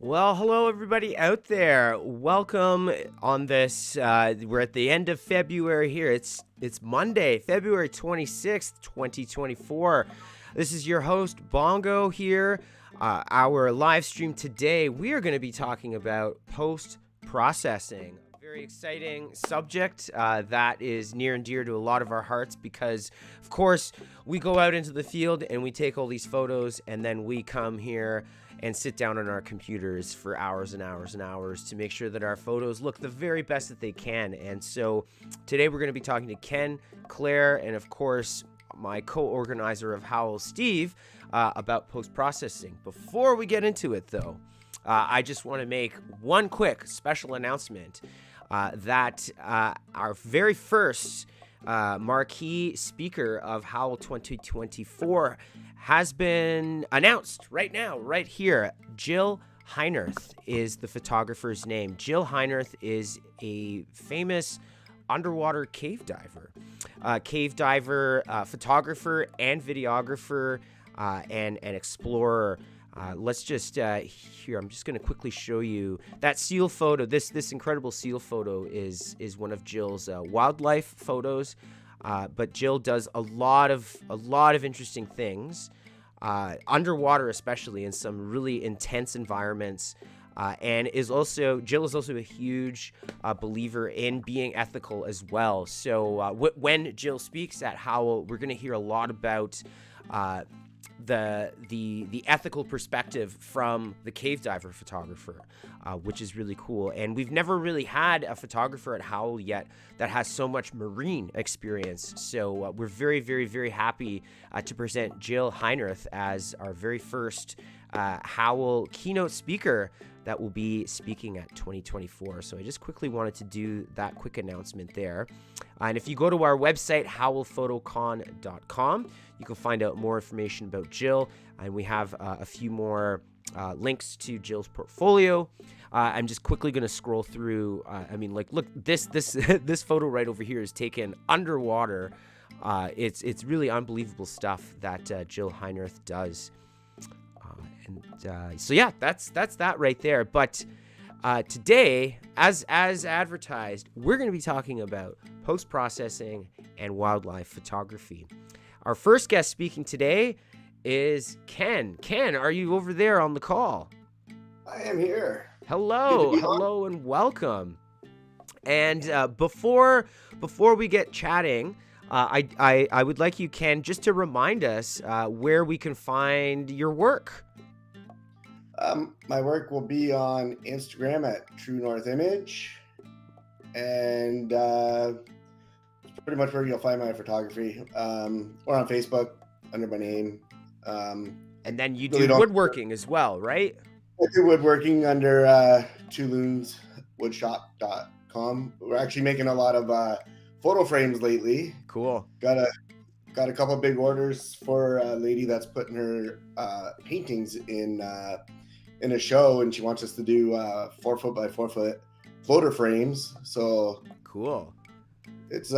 Well, hello everybody out there. Welcome on this. We're at the end of February here. It's Monday, February 26th, 2024. This is your host Bongo here. Our live stream today, we are going to be talking about post-processing. Very exciting subject that is near and dear to a lot of our hearts because, of course, we go out into the field and we take all these photos and then we come here and sit down on our computers for hours and hours and hours to make sure that our photos look the very best that they can. And so today we're going to be talking to Ken, Clare, and of course my co-organizer of Howl, Steve, about post-processing. Before we get into it though, I just want to make one quick special announcement that our very first marquee speaker of Howl 2024 has been announced right now, right here. Jill Heinerth is the photographer's name. Jill Heinerth is a famous underwater cave diver, photographer and videographer, and explorer. Let's just here. I'm just going to quickly show you that seal photo. This incredible seal photo is one of Jill's wildlife photos. But Jill does a lot of interesting things, underwater especially, in some really intense environments. And Jill is also a huge believer in being ethical as well. So when Jill speaks at Howl, we're going to hear a lot about the ethical perspective from the cave diver photographer, which is really cool. And we've never really had a photographer at Howl yet that has so much marine experience. So we're very, very, very happy to present Jill Heinerth as our very first Howl keynote speaker that will be speaking at 2024. So I just quickly wanted to do that quick announcement there. And if you go to our website, howlphotocon.com, you can find out more information about Jill. And we have a few more links to Jill's portfolio. I'm just quickly going to scroll through. Look, this photo right over here is taken underwater. It's really unbelievable stuff that Jill Heinerth does. So yeah, that's that right there. But today, as advertised, we're going to be talking about post-processing and wildlife photography. Our first guest speaking today is Ken. Ken, are you over there on the call? I am here. Hello, and welcome. And before we get chatting, I would like you, Ken, just to remind us where we can find your work. My work will be on Instagram at True North Image, and it's pretty much where you'll find my photography. Or on Facebook under my name. And then you do woodworking as well, right? I do woodworking under TuloonsWoodshop.com. We're actually making a lot of photo frames lately. Cool. Got a couple of big orders for a lady that's putting her paintings in a show, and she wants us to do 4 foot by 4 foot floater frames. So cool. It's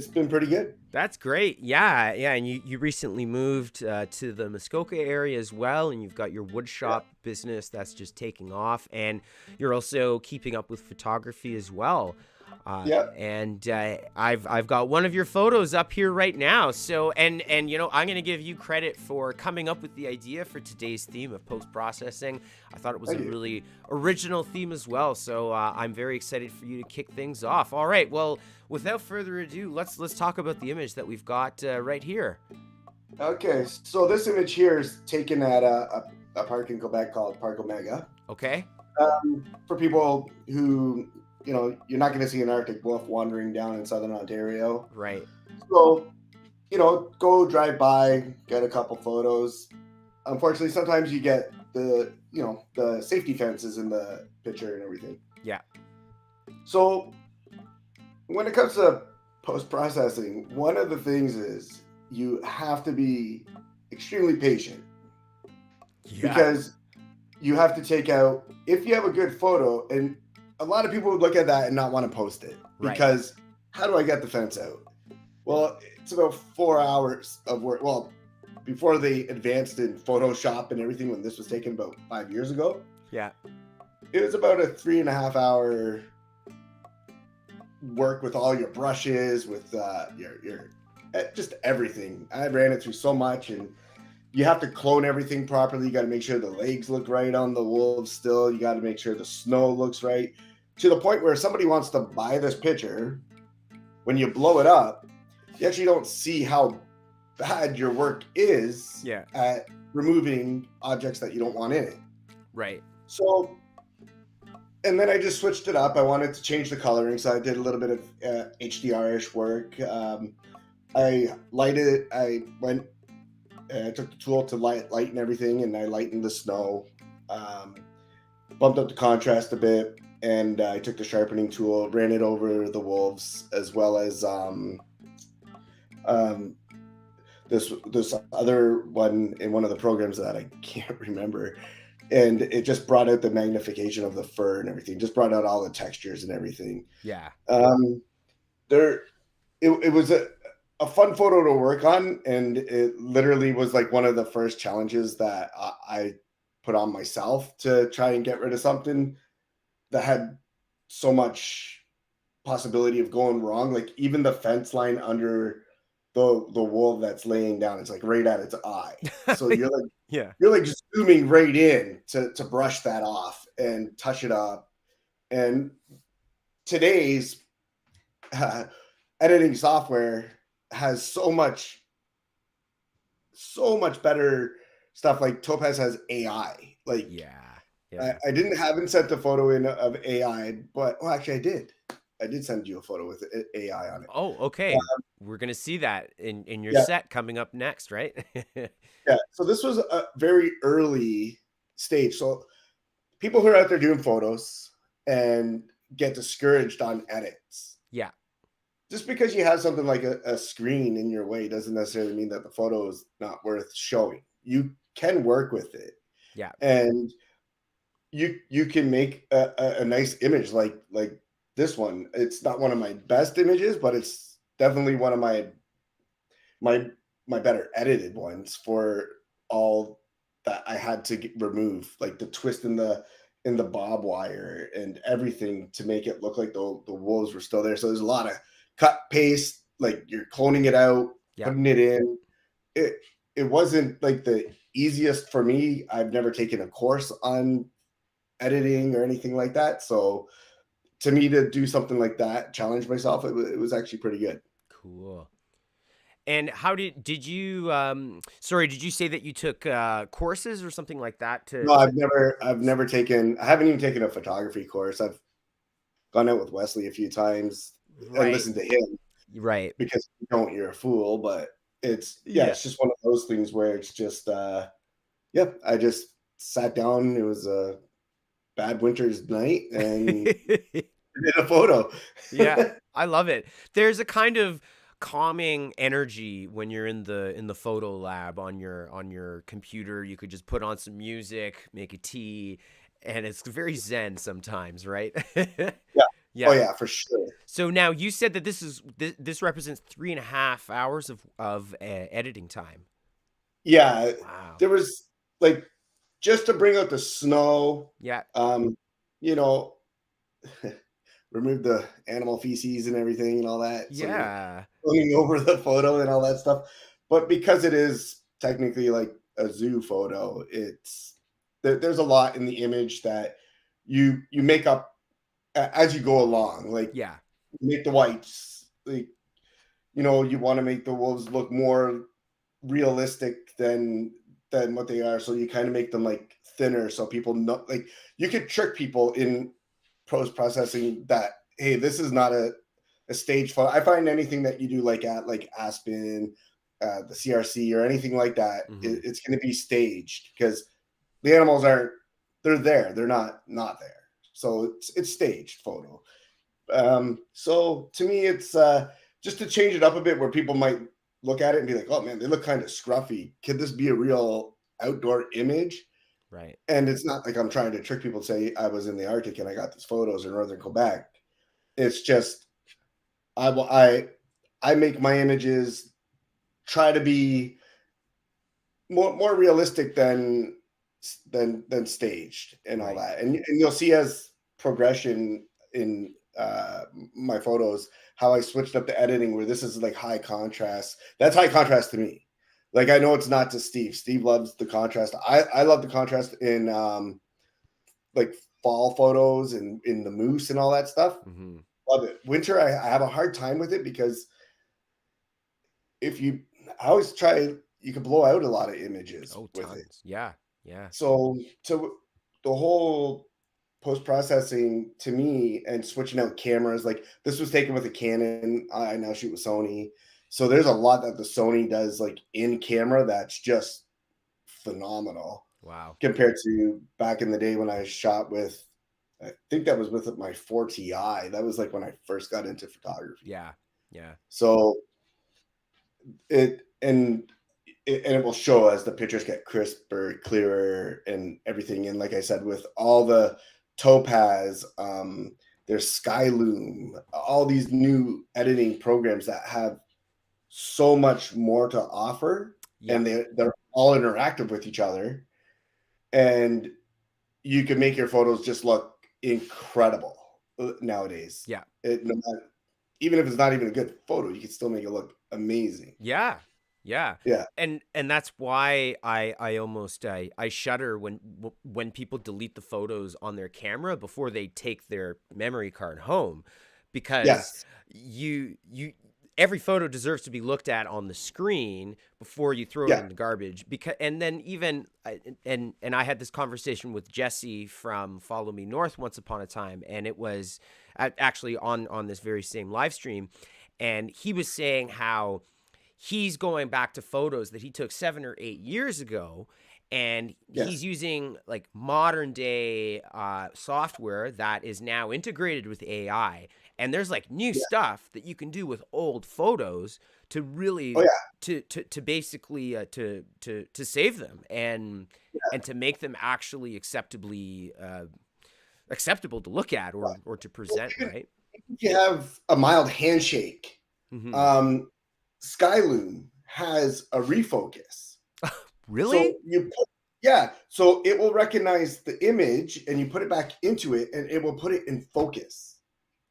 been pretty good. That's great. Yeah. And you recently moved to the Muskoka area as well, and you've got your wood shop business that's just taking off, and you're also keeping up with photography as well. And I've got one of your photos up here right now. So and I'm going to give you credit for coming up with the idea for today's theme of post-processing. I thought it was a really original theme as well. So I'm very excited for you to kick things off. All right. Well, without further ado, let's talk about the image that we've got right here. Okay. So this image here is taken at a park in Quebec called Park Omega. Okay. For people who you're not going to see an Arctic wolf wandering down in southern Ontario. Right. So, go drive by, get a couple photos. Unfortunately, sometimes you get the safety fences in the picture and everything. Yeah. So, when it comes to post-processing, one of the things is you have to be extremely patient. Yeah. Because you have to take out, if you have a good photo, and a lot of people would look at that and not want to post it because how do I get the fence out? Well, it's about 4 hours of work. Well, before they advanced in Photoshop and everything, when this was taken about 5 years ago. Yeah. It was about a 3.5 hour work with all your brushes, with your just everything. I ran it through so much, and you have to clone everything properly. You got to make sure the legs look right on the wolves. Still, you got to make sure the snow looks right, to the point where somebody wants to buy this picture. When you blow it up, you actually don't see how bad your work is Yeah. at removing objects that you don't want in it. Right. So, and then I just switched it up. I wanted to change the coloring, so I did a little bit of HDR-ish work. I lighted it. I took the tool to lighten everything, and I lightened the snow, um, bumped up the contrast a bit, and I took the sharpening tool, ran it over the wolves, as well as um, this other one in one of the programs that I can't remember, and it just brought out the magnification of the fur and everything. Just brought out all the textures and everything. Yeah. Um, there, it was a fun photo to work on, and it literally was like one of the first challenges that I put on myself to try and get rid of something that had so much possibility of going wrong. Like even the fence line under the wolf that's laying down, it's like right at its eye. So Yeah. you're like zooming right in to brush that off and touch it up. And today's uh, editing software has so much better stuff. Like Topaz has AI. Like Yeah. Yeah. I didn't haven't sent a photo in of AI, but well, actually I did. I did send you a photo with AI on it. Oh, okay. We're gonna see that in your Yeah, set coming up next, right? yeah. So this was a very early stage. So people who are out there doing photos and get discouraged on edits. Yeah. Just because you have something like a screen in your way doesn't necessarily mean that the photo is not worth showing. You can work with it, Yeah. and you can make a nice image like this one. It's not one of my best images, but it's definitely one of my my better edited ones for all that I had to remove, like the twist in the bob wire and everything to make it look like the wolves were still there. So there's a lot of cut paste, like you're cloning it out, Yeah. putting it in. It it wasn't like the easiest for me. I've never taken a course on editing or anything like that. So to me to do something like that, challenge myself, it was actually pretty good. Cool. And how did you sorry, did you say that you took courses or something like that No, to I've never taken, I haven't even taken a photography course. I've gone out with Wesley a few times and right. listened to him, Right. because if you don't, you're a fool. But yeah, Yeah. it's just one of those things where it's just yep, I just sat down. It was a bad winter's night and did a photo. Yeah, I love it. There's a kind of calming energy when you're in the photo lab on your computer. You could just put on some music, make a tea, and it's very zen sometimes, right? Yeah. Oh Yeah. yeah, for sure. So now you said that this represents 3.5 hours of editing time. Yeah, Wow. there was like, just to bring out the snow, Yeah. um, you know, remove the animal feces and everything and all that. So you're Yeah. going over the photo and all that stuff. But because it is technically like a zoo photo, there's a lot in the image that you make up as you go along. Like Yeah. make the whites, like you want to make the wolves look more realistic than what they are. So you kind of make them like thinner, so people know. Like you could trick people in post processing that, hey, this is not a stage photo. I find anything that you do like at like Aspen, the CRC or anything like that, Hmm. it's going to be staged because the animals aren't. They're there. They're not there. So it's staged photo. So to me, it's just to change it up a bit, where people might look at it and be like, "Oh man, they look kind of scruffy. Could this be a real outdoor image?" Right. And it's not like I'm trying to trick people to say I was in the Arctic and I got these photos in northern Quebec. It's just I make my images try to be more realistic than than staged and all Right. that. And you'll see as progression in my photos how I switched up the editing where this is like high contrast. That's high contrast to me. Like I know it's not to Steve. Steve loves the contrast. I love the contrast in like fall photos and in the moose and all that stuff. Mm-hmm. Love it. Winter, I have a hard time with it because if you, I always try, you can blow out a lot of images Oh, with it. tons. Yeah. Yeah. So the whole post processing to me and switching out cameras, like this was taken with a Canon. I now shoot with Sony. So there's a lot that the Sony does like in camera that's just phenomenal Wow. compared to back in the day when I shot with, I think that was with my 4Ti. That was like when I first got into photography. Yeah. Yeah. So it will show as the pictures get crisper, clearer, and everything. And like I said, with all the Topaz, there's Skyloom, all these new editing programs that have so much more to offer, Yeah. and they're all interactive with each other, and you can make your photos just look incredible nowadays. Yeah. No matter, even if it's not even a good photo, you can still make it look amazing. Yeah. Yeah. Yeah. And that's why I almost I shudder when people delete the photos on their camera before they take their memory card home, because Yes. you every photo deserves to be looked at on the screen before you throw it Yeah. in the garbage. Because and then even and I had this conversation with Jesse from Follow Me North once upon a time, and it was actually on this very same live stream, and he was saying how he's going back to photos that he took 7 or 8 years ago, and Yes. he's using like modern day software that is now integrated with AI. And there's like new stuff that you can do with old photos to really to basically to save them and to make them actually acceptable to look at or to present, right? If you have a mild handshake, Mm-hmm. Skyloom has a refocus. Really? So so it will recognize the image and you put it back into it and it will put it in focus.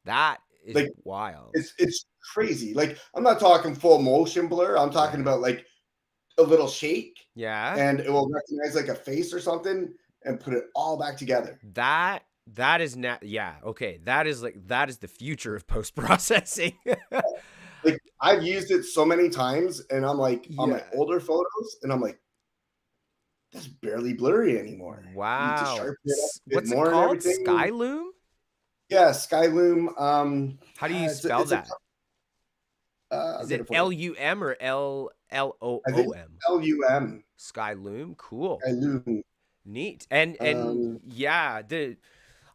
That is Like wild. it's crazy. Like I'm not talking full motion blur. I'm talking about like a little shake. Yeah. And it will recognize like a face or something and put it all back together. That is yeah, okay. That is the future of post-processing. Like I've used it so many times and I'm like on my older photos and I'm like, that's barely blurry anymore. You need to Wow. sharpen it up a bit What's it more and called? everything. Skyloom? Yeah, Skyloom. How do you spell that? Is it LUM or I think LOOM? LUM. Skyloom, cool. Skyloom. Neat. And yeah,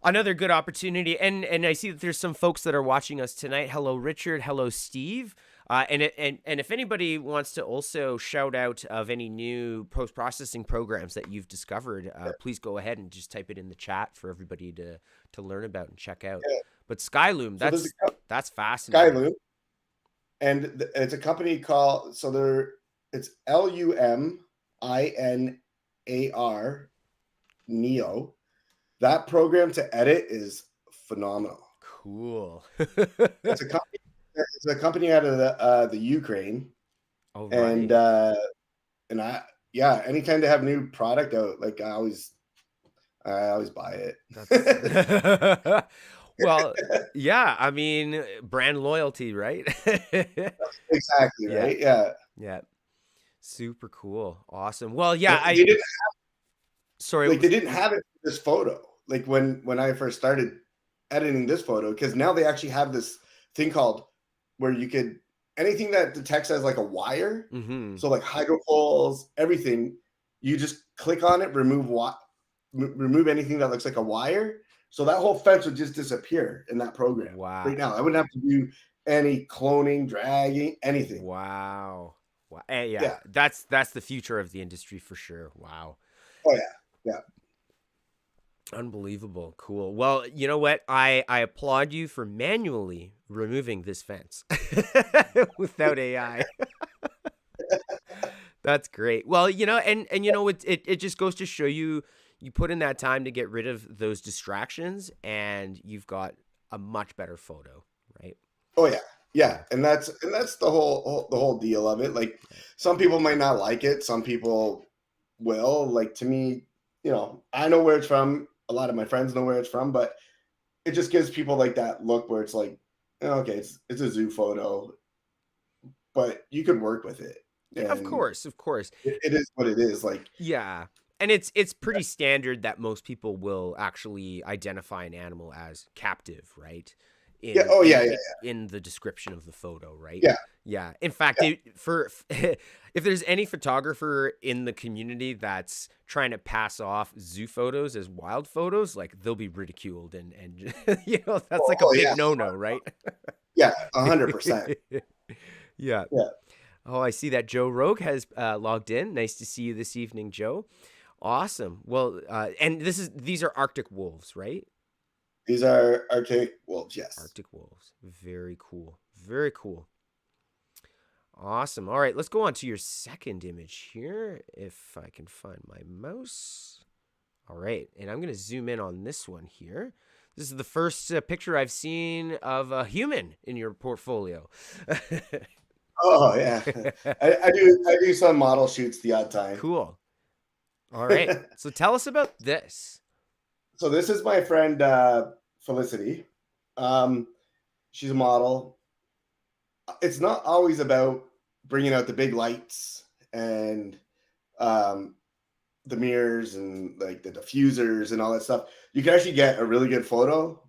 another good opportunity. And I see that there's some folks that are watching us tonight. Hello, Richard. Hello, Steve. And if anybody wants to also shout out of any new post-processing programs that you've discovered, please go ahead and just type it in the chat for everybody to learn about and check out. Yeah. But Skyloom, So that's fascinating. Skyloom. And it's a company called, it's LUMINAR, Neo. That program to edit is phenomenal. Cool. It's a company out of the Ukraine. Oh, right. And anytime they have new product out, like I always buy it. Well, yeah, I mean, brand loyalty, right? Exactly, right? Yeah. Yeah. Super cool. Awesome. Well, yeah, They didn't sorry. they didn't have it for this photo. Like when I first started editing this photo, because now they actually have this thing called where you could anything that detects as like a wire. Mm-hmm. So like hydro poles, everything, you just click on it, remove anything that looks like a wire. So that whole fence would just disappear in that program. Wow. Right now, I wouldn't have to do any cloning, dragging, anything. Wow. Yeah. That's the future of the industry for sure. Wow. Oh yeah. Unbelievable. Cool. Well, you know what? I applaud you for manually removing this fence without AI. That's great. Well, and it just goes to show you put in that time to get rid of those distractions and you've got a much better photo, right? Oh yeah. Yeah, Yeah. and that's the whole deal of it. Like some people might not like it, some people will. Like to me, I know where it's from. A lot of my friends know where it's from, but it just gives people like that look where it's like, okay, it's a zoo photo, but you could work with it, Yeah, of and course, of course. it is what it is. Like, Yeah. And it's pretty standard that most people will actually identify an animal as captive, right? yeah, In oh in yeah, yeah, in the description of the photo, right? yeah, Yeah. In fact, yeah. if there's any photographer in the community that's trying to pass off zoo photos as wild photos, like they'll be ridiculed and that's Oh, like a oh yeah, big no-no, right? yeah, 100%. Yeah. Yeah, Oh, I see that Joe Rogue has logged in. Nice to see you this evening, Joe. Awesome. Well, and these are Arctic wolves, right? these are Arctic wolves. Yes. Arctic wolves. Very cool. Very cool. Awesome. All right, let's go on to your second image here. If I can find my mouse. All right, and I'm going to zoom in on this one here. This is the first picture I've seen of a human in your portfolio. Oh yeah, I do some model shoots the odd time. Cool. All right. So tell us about this. So this is my friend Felicity. Um, she's a model. It's not always about bringing out the big lights and um, the mirrors and like the diffusers and all that stuff. You can actually get a really good photo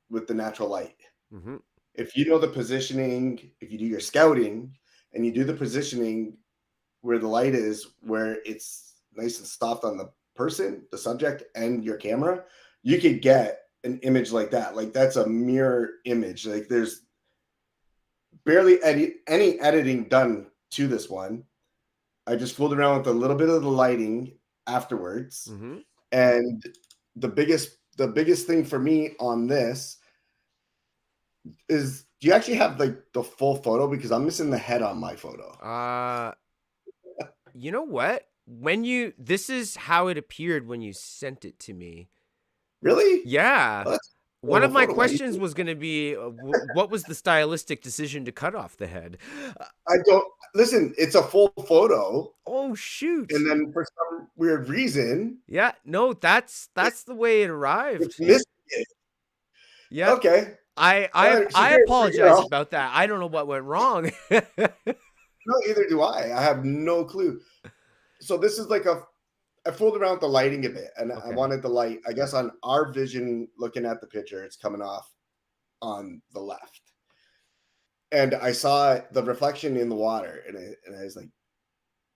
with the natural light. Hmm. If you know the positioning, if you do your scouting and you do the positioning where the light is, where it's nice and soft on the person, the subject, and your camera, you could get an image like that. Like that's a mirror image. Like there's barely any editing done to this one. I just fooled around with a little bit of the lighting afterwards. Hmm. And the biggest thing for me on this is, do you actually have like the full photo? Because I'm missing the head on my photo. Uh, you know what? This is how it appeared when you sent it to me. Really? Yeah. Oh, that's a One horrible of my photo. Why you questions was going to be what was the stylistic decision to cut off the head? I don't listen, it's a full photo, Oh shoot. and then for some weird reason, Yeah, no, it that's the way it it's arrived. missing it. Yep. Okay. I Well, I so I here you apologize go. about that. I don't know what went wrong. No, either do I. I have no clue. So this is like I fooled around with the lighting a bit, and I Okay. wanted the light, I guess on our vision looking at the picture, it's coming off on the left. And I saw the reflection in the water, and I was like,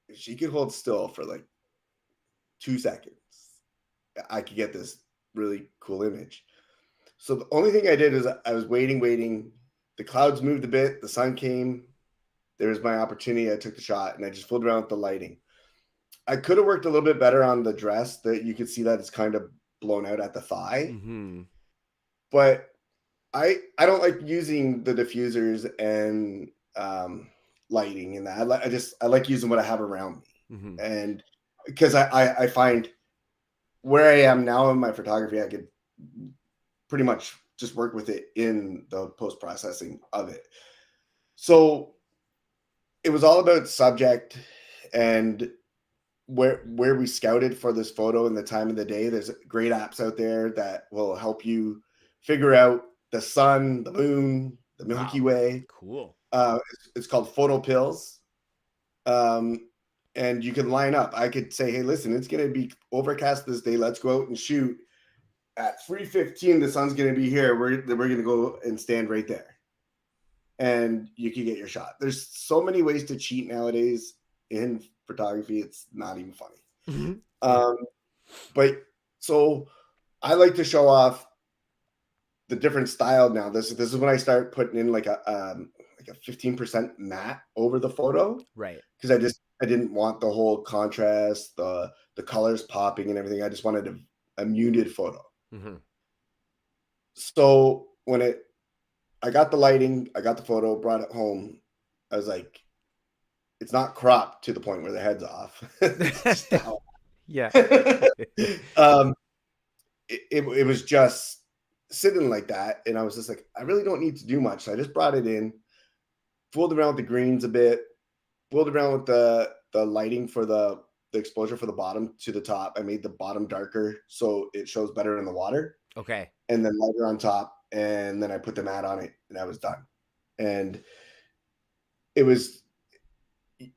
if she could hold still for like 2 seconds, I could get this really cool image. So the only thing I did is I was waiting. The clouds moved a bit. The sun came. There was my opportunity. I took the shot and I just fooled around with the lighting. I could have worked a little bit better on the dress, that you could see that it's kind of blown out at the thigh. Mhm. But I don't like using the diffusers and lighting and that. I like using what I have around me, Mhm. and because I find where I am now in my photography, I could pretty much just work with it in the post processing of it. So it was all about subject and where we scouted for this photo and the time of the day. There's great apps out there that will help you figure out the sun, the moon, the Milky Wow. Way. Cool. It's called Photo Pills. Um, and you can line up. I could say, hey, listen, it's going to be overcast this day. Let's go out and shoot. At 3:15, the sun's going to be here. We're going to go and stand right there, and you can get your shot. There's so many ways to cheat nowadays in photography. It's not even funny. Mhm. Yeah. Um, but so I like to show off the different style now. This is when I start putting in like a 15% matte over the photo, Right. because I didn't want the whole contrast, the colors popping and everything. I just wanted a muted photo. Mhm. So I got the lighting, I got the photo, brought it home. I was like, it's not cropped to the point where the head's off. It's just how Yeah. um, it was just sitting like that, and I was just like, I really don't need to do much. So I just brought it in, fooled around with the greens a bit, fooled around with the lighting for the exposure for the bottom to the top. I made the bottom darker so it shows better in the water, Okay. and then lighter on top, and then I put the mat on it, and I was done. And it was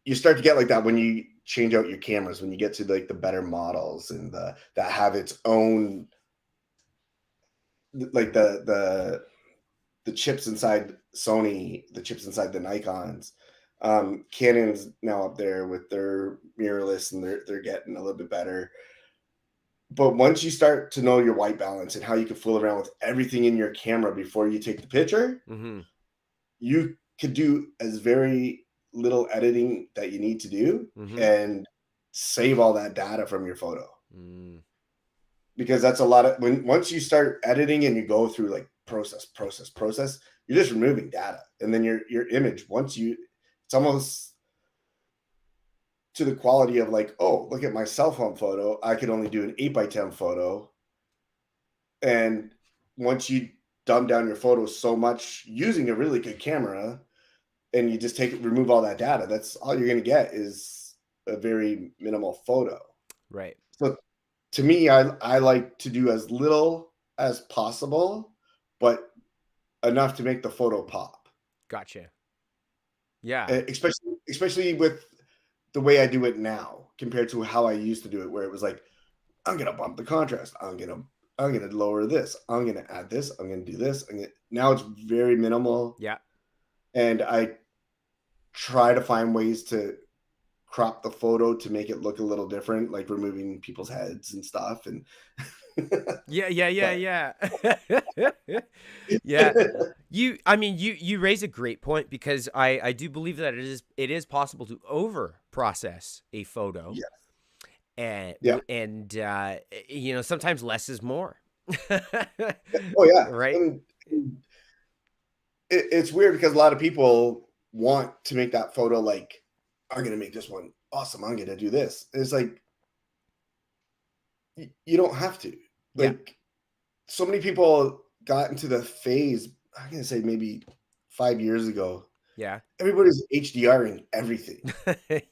you start to get like that when you change out your cameras, when you get to like the better models and the that have its own like the chips inside Sony, the chips inside the Nikons. Canon's now up there with their mirrorless, and they're getting a little bit better. But once you start to know your white balance and how you can fool around with everything in your camera before you take the picture, Mm-hmm. you could do as very little editing that you need to do Mm-hmm. and save all that data from your photo. Mm. Because that's a lot of when once you start editing and you go through like process, you're just removing data. And then your image, once you it's almost to the quality of like, oh, look at my cell phone photo. I could only do an 8x10 photo. And once you dumb down your photos so much using a really good camera and you just remove all that data, that's all you're gonna get is a very minimal photo. Right. So to me, I like to do as little as possible, but enough to make the photo pop. Gotcha. Yeah. Especially with the way I do it now compared to how I used to do it, where it was like, I'm gonna bump the contrast. I'm gonna lower this. I'm gonna add this. I'm gonna do this. Now it's very minimal, Yeah. and I try to find ways to crop the photo to make it look a little different, like removing people's heads and stuff. And Yeah, yeah, yeah, but yeah. Yeah. I mean, you raise a great point because I do believe that it is possible to over process a photo, yeah, and yeah. sometimes less is more. Oh yeah, Right? and it's weird because a lot of people want to make that photo like, I'm gonna make this one awesome. I'm gonna do this. And it's like you don't have to. Yeah. Like so many people got into the phase. I'm gonna say maybe 5 years ago. Yeah. Everybody's HDRing everything,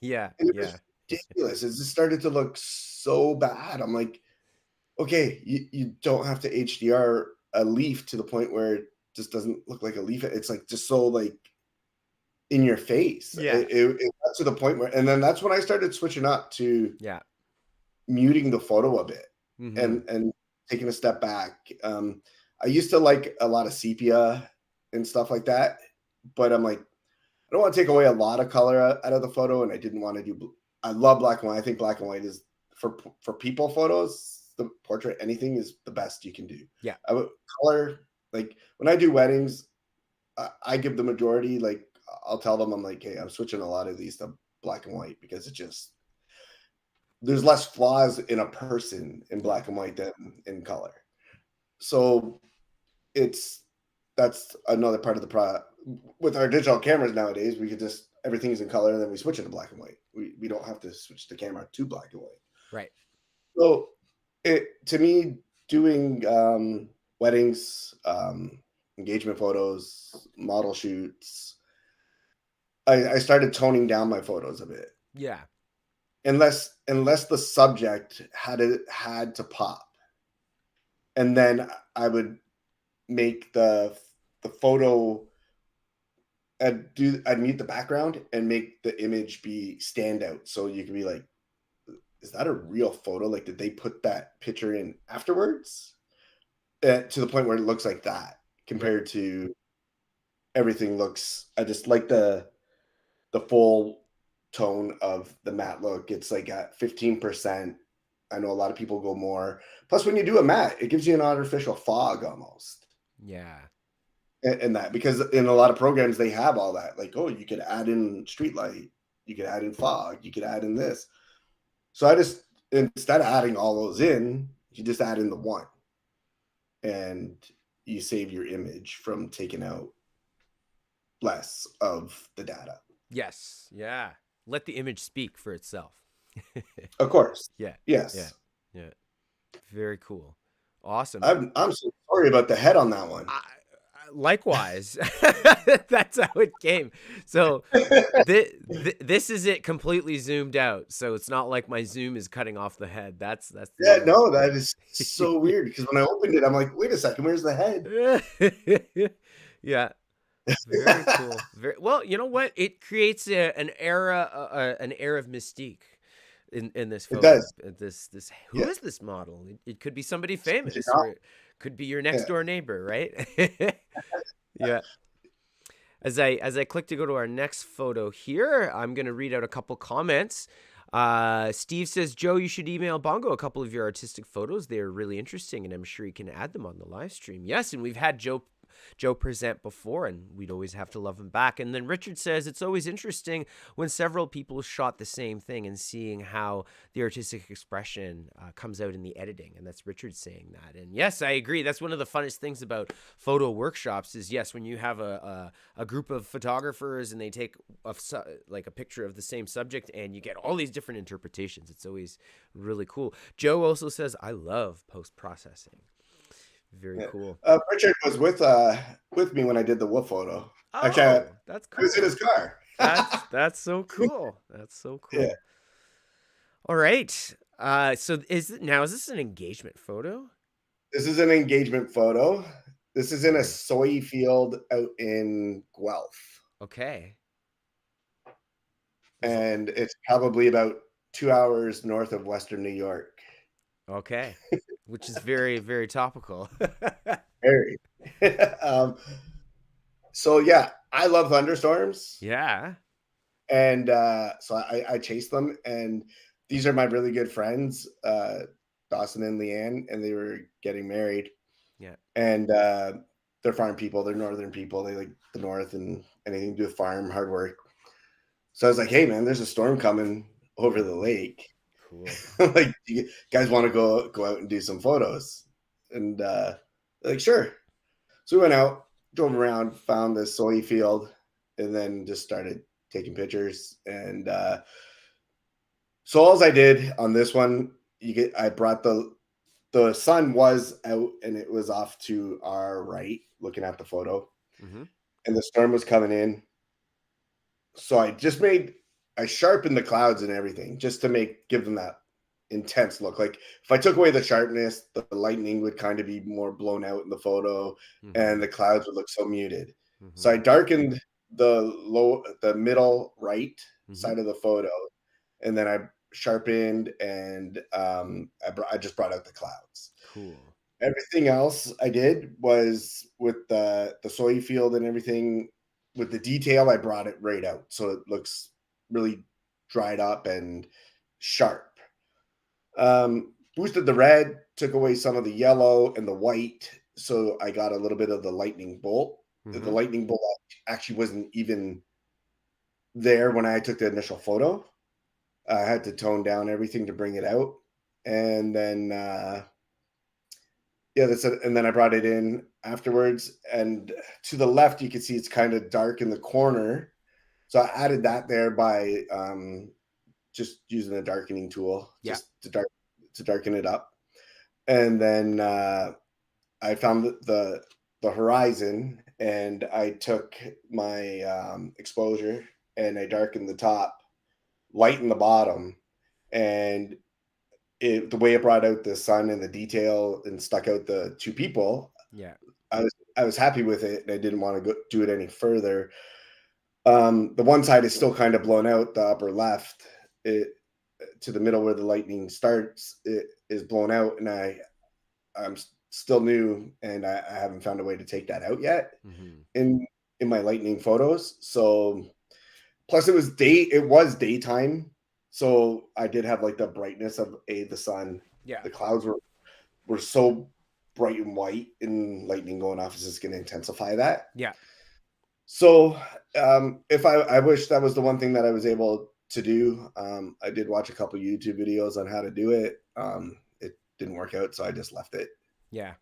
Yeah, and it yeah. was ridiculous. It just started to look so bad. I'm like, okay, you don't have to HDR a leaf to the point where it just doesn't look like a leaf. It's like just so like in your face. Yeah. It got to the point where, and then that's when I started switching up to Yeah. muting the photo a bit Mhm. and taking a step back. I used to like a lot of sepia and stuff like that, but I'm like, I don't want to take away a lot of color out of the photo, and I didn't want to do. I love black and white. I think black and white is for people photos, the portrait, anything is the best you can do. Yeah. I would color like when I do weddings, I give the majority. Like I'll tell them, I'm like, hey, I'm switching a lot of these to black and white because it just there's less flaws in a person in Yeah. black and white than in color. So it's that's another part of the product. With our digital cameras nowadays, we could just everything's in color and then we switch it to black and white. We don't have to switch the camera to black and white. Right. So it to me doing weddings, engagement photos, model shoots, I started toning down my photos a bit. Yeah. Unless the subject had to pop. And then I would make the photo I'd mute the background and make the image be standout. So you can be like, is that a real photo? Like, did they put that picture in afterwards? To the point where it looks like that Right. compared to everything looks. I just like the full tone of the matte look. It's like at 15%. I know a lot of people go more. Plus, when you do a matte, it gives you an artificial fog almost. Yeah. And that because in a lot of programs they have all that. Like, oh, you could add in street light, you could add in fog, you could add in this. So I just instead of adding all those in, you just add in the one, and you save your image from taking out less of the data. Yes. Yeah. let the image speak for itself. Of course. Yeah. Yeah. Yes. Yeah. Very cool. Awesome. I'm so sorry about the head on that one. Likewise, that's how it came. So this is it completely zoomed out. So it's not like my zoom is cutting off the head. That's the Yeah, image. no, that is so weird because when I opened it, I'm like, wait a second, where's the head? Yeah. Very cool. Very well. You know what? It creates an air of mystique in this It photo. does. This who Yeah. is this model? It could be somebody Did you famous, not? or it could be your next Yeah. door neighbor, right? Yeah. As I click to go to our next photo here, I'm gonna read out a couple comments. Steve says, Joe, you should email Bongo a couple of your artistic photos. They are really interesting, and I'm sure you can add them on the live stream. Yes, and we've had Joe present before, and we'd always have to love him back. And then Richard says it's always interesting when several people shot the same thing and seeing how the artistic expression comes out in the editing. And that's Richard saying that. And yes, I agree. That's one of the funnest things about photo workshops is, yes, when you have a group of photographers and they take like a picture of the same subject and you get all these different interpretations. It's always really cool. Joe also says, I love post-processing. Very cool. Richard was with me when I did the wolf photo. Actually, Oh, that's I was in cool. his car. That's so cool. That's so cool. Yeah. All right. So is this an engagement photo? This is an engagement photo. This is in a Nice. soy field out in Guelph. Okay. And it's probably about 2 hours north of Western New York. Okay. Which is very, very topical. Very. So yeah, I love thunderstorms. Yeah. And so I chase them. And these are my really good friends, Dawson and Leanne, and they were getting married. Yeah. And they're farm people. They're northern people. They like the north and anything to do with farm, hard work. So I was like, hey, man, there's a storm coming over the lake. Cool. Like, do you guys want to go out and do some photos? And they're like, sure. So we went out, drove around, found this soy field, and then just started taking pictures. And so all I did on this one, I brought the sun was out and it was off to our right, looking at the photo, and the storm was coming in. So I sharpened the clouds and everything just to give them that intense look. Like if I took away the sharpness, the lightning would kind of be more blown out in the photo, and the clouds would look so muted. So I darkened the middle right side of the photo, and then I sharpened and I just brought out the clouds. Cool. Everything else I did was with the soy field and everything. With the detail, I brought it right out, so it looks really dried up and sharp. Boosted the red, took away some of the yellow and the white, so I got a little bit of the lightning bolt. The lightning bolt actually wasn't even there when I took the initial photo. I had to tone down everything to bring it out, and then that's it. And then I brought it in afterwards, and to the left you can see it's kind of dark in the corner, so I added that there by just using a darkening tool, just to darken it up. And then I found the horizon, and I took my exposure and I darkened the top, lightened the bottom, and the way it brought out the sun and the detail and stuck out the two people. Yeah. I was happy with it, and I didn't want to do it any further. The one side is still kind of blown out, the upper left, to the middle where the lightning starts, it is blown out, and I'm still new, and I haven't found a way to take that out yet in my lightning photos. So plus it was daytime, so I did have like the brightness of the sun. Yeah. The clouds were so bright and white, and lightning going off is just going to intensify that. Yeah. So if I wish that was the one thing that I was able to do. I did watch a couple YouTube videos on how to do it. It didn't work out, so I just left it. Yeah.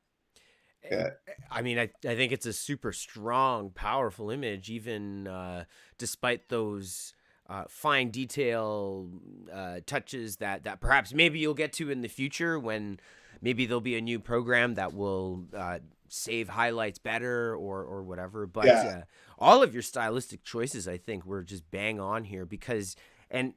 Yeah. I mean, I think it's a super strong, powerful image, even despite those fine detail touches that perhaps maybe you'll get to in the future when maybe there'll be a new program that will save highlights better or whatever. But Yeah. all of your stylistic choices, I think, were just bang on here because and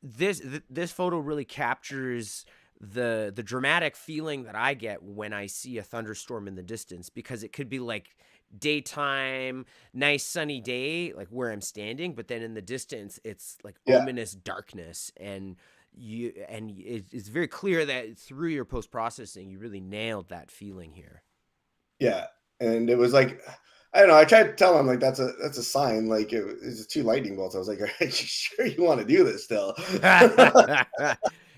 this photo really captures the dramatic feeling that I get when I see a thunderstorm in the distance, because it could be like daytime, nice sunny day, like where I'm standing, but then in the distance it's like Yeah. ominous darkness, and it's very clear that through your post processing you really nailed that feeling here. Yeah. And it was like, I don't know. I tried to tell him like that's a sign. Like it's two lightning bolts. I was like, "Are you sure you want to do this still?"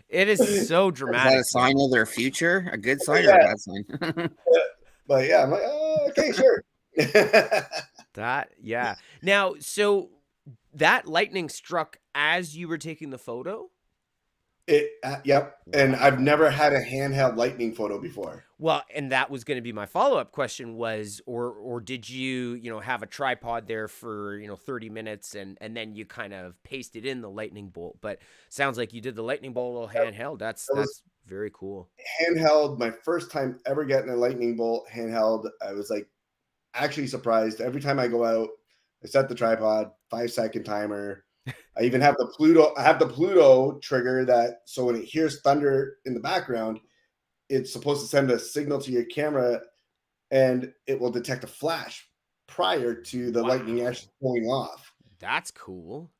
It is so Is that a dramatic sign though. of their future? A good sign or a Yeah, bad sign? but yeah, I'm like, oh, okay, sure. That yeah. Now, so that lightning struck as you were taking the photo? Yep. And I've Wow. never had a handheld lightning photo before. Well, and that was going to be my follow-up question was, or did you, have a tripod there for, 30 minutes and then you kind of pasted in the lightning bolt? But sounds like you did the lightning bolt all handheld. That's That was very cool. handheld. My first time ever getting a lightning bolt handheld. I was like actually surprised. Every time I go out, I set the tripod, 5-second timer. I even have the Pluto. I have the Pluto trigger that so when it hears thunder in the background, it's supposed to send a signal to your camera and it will detect a flash prior to the lightning Wow. actually going off. That's cool.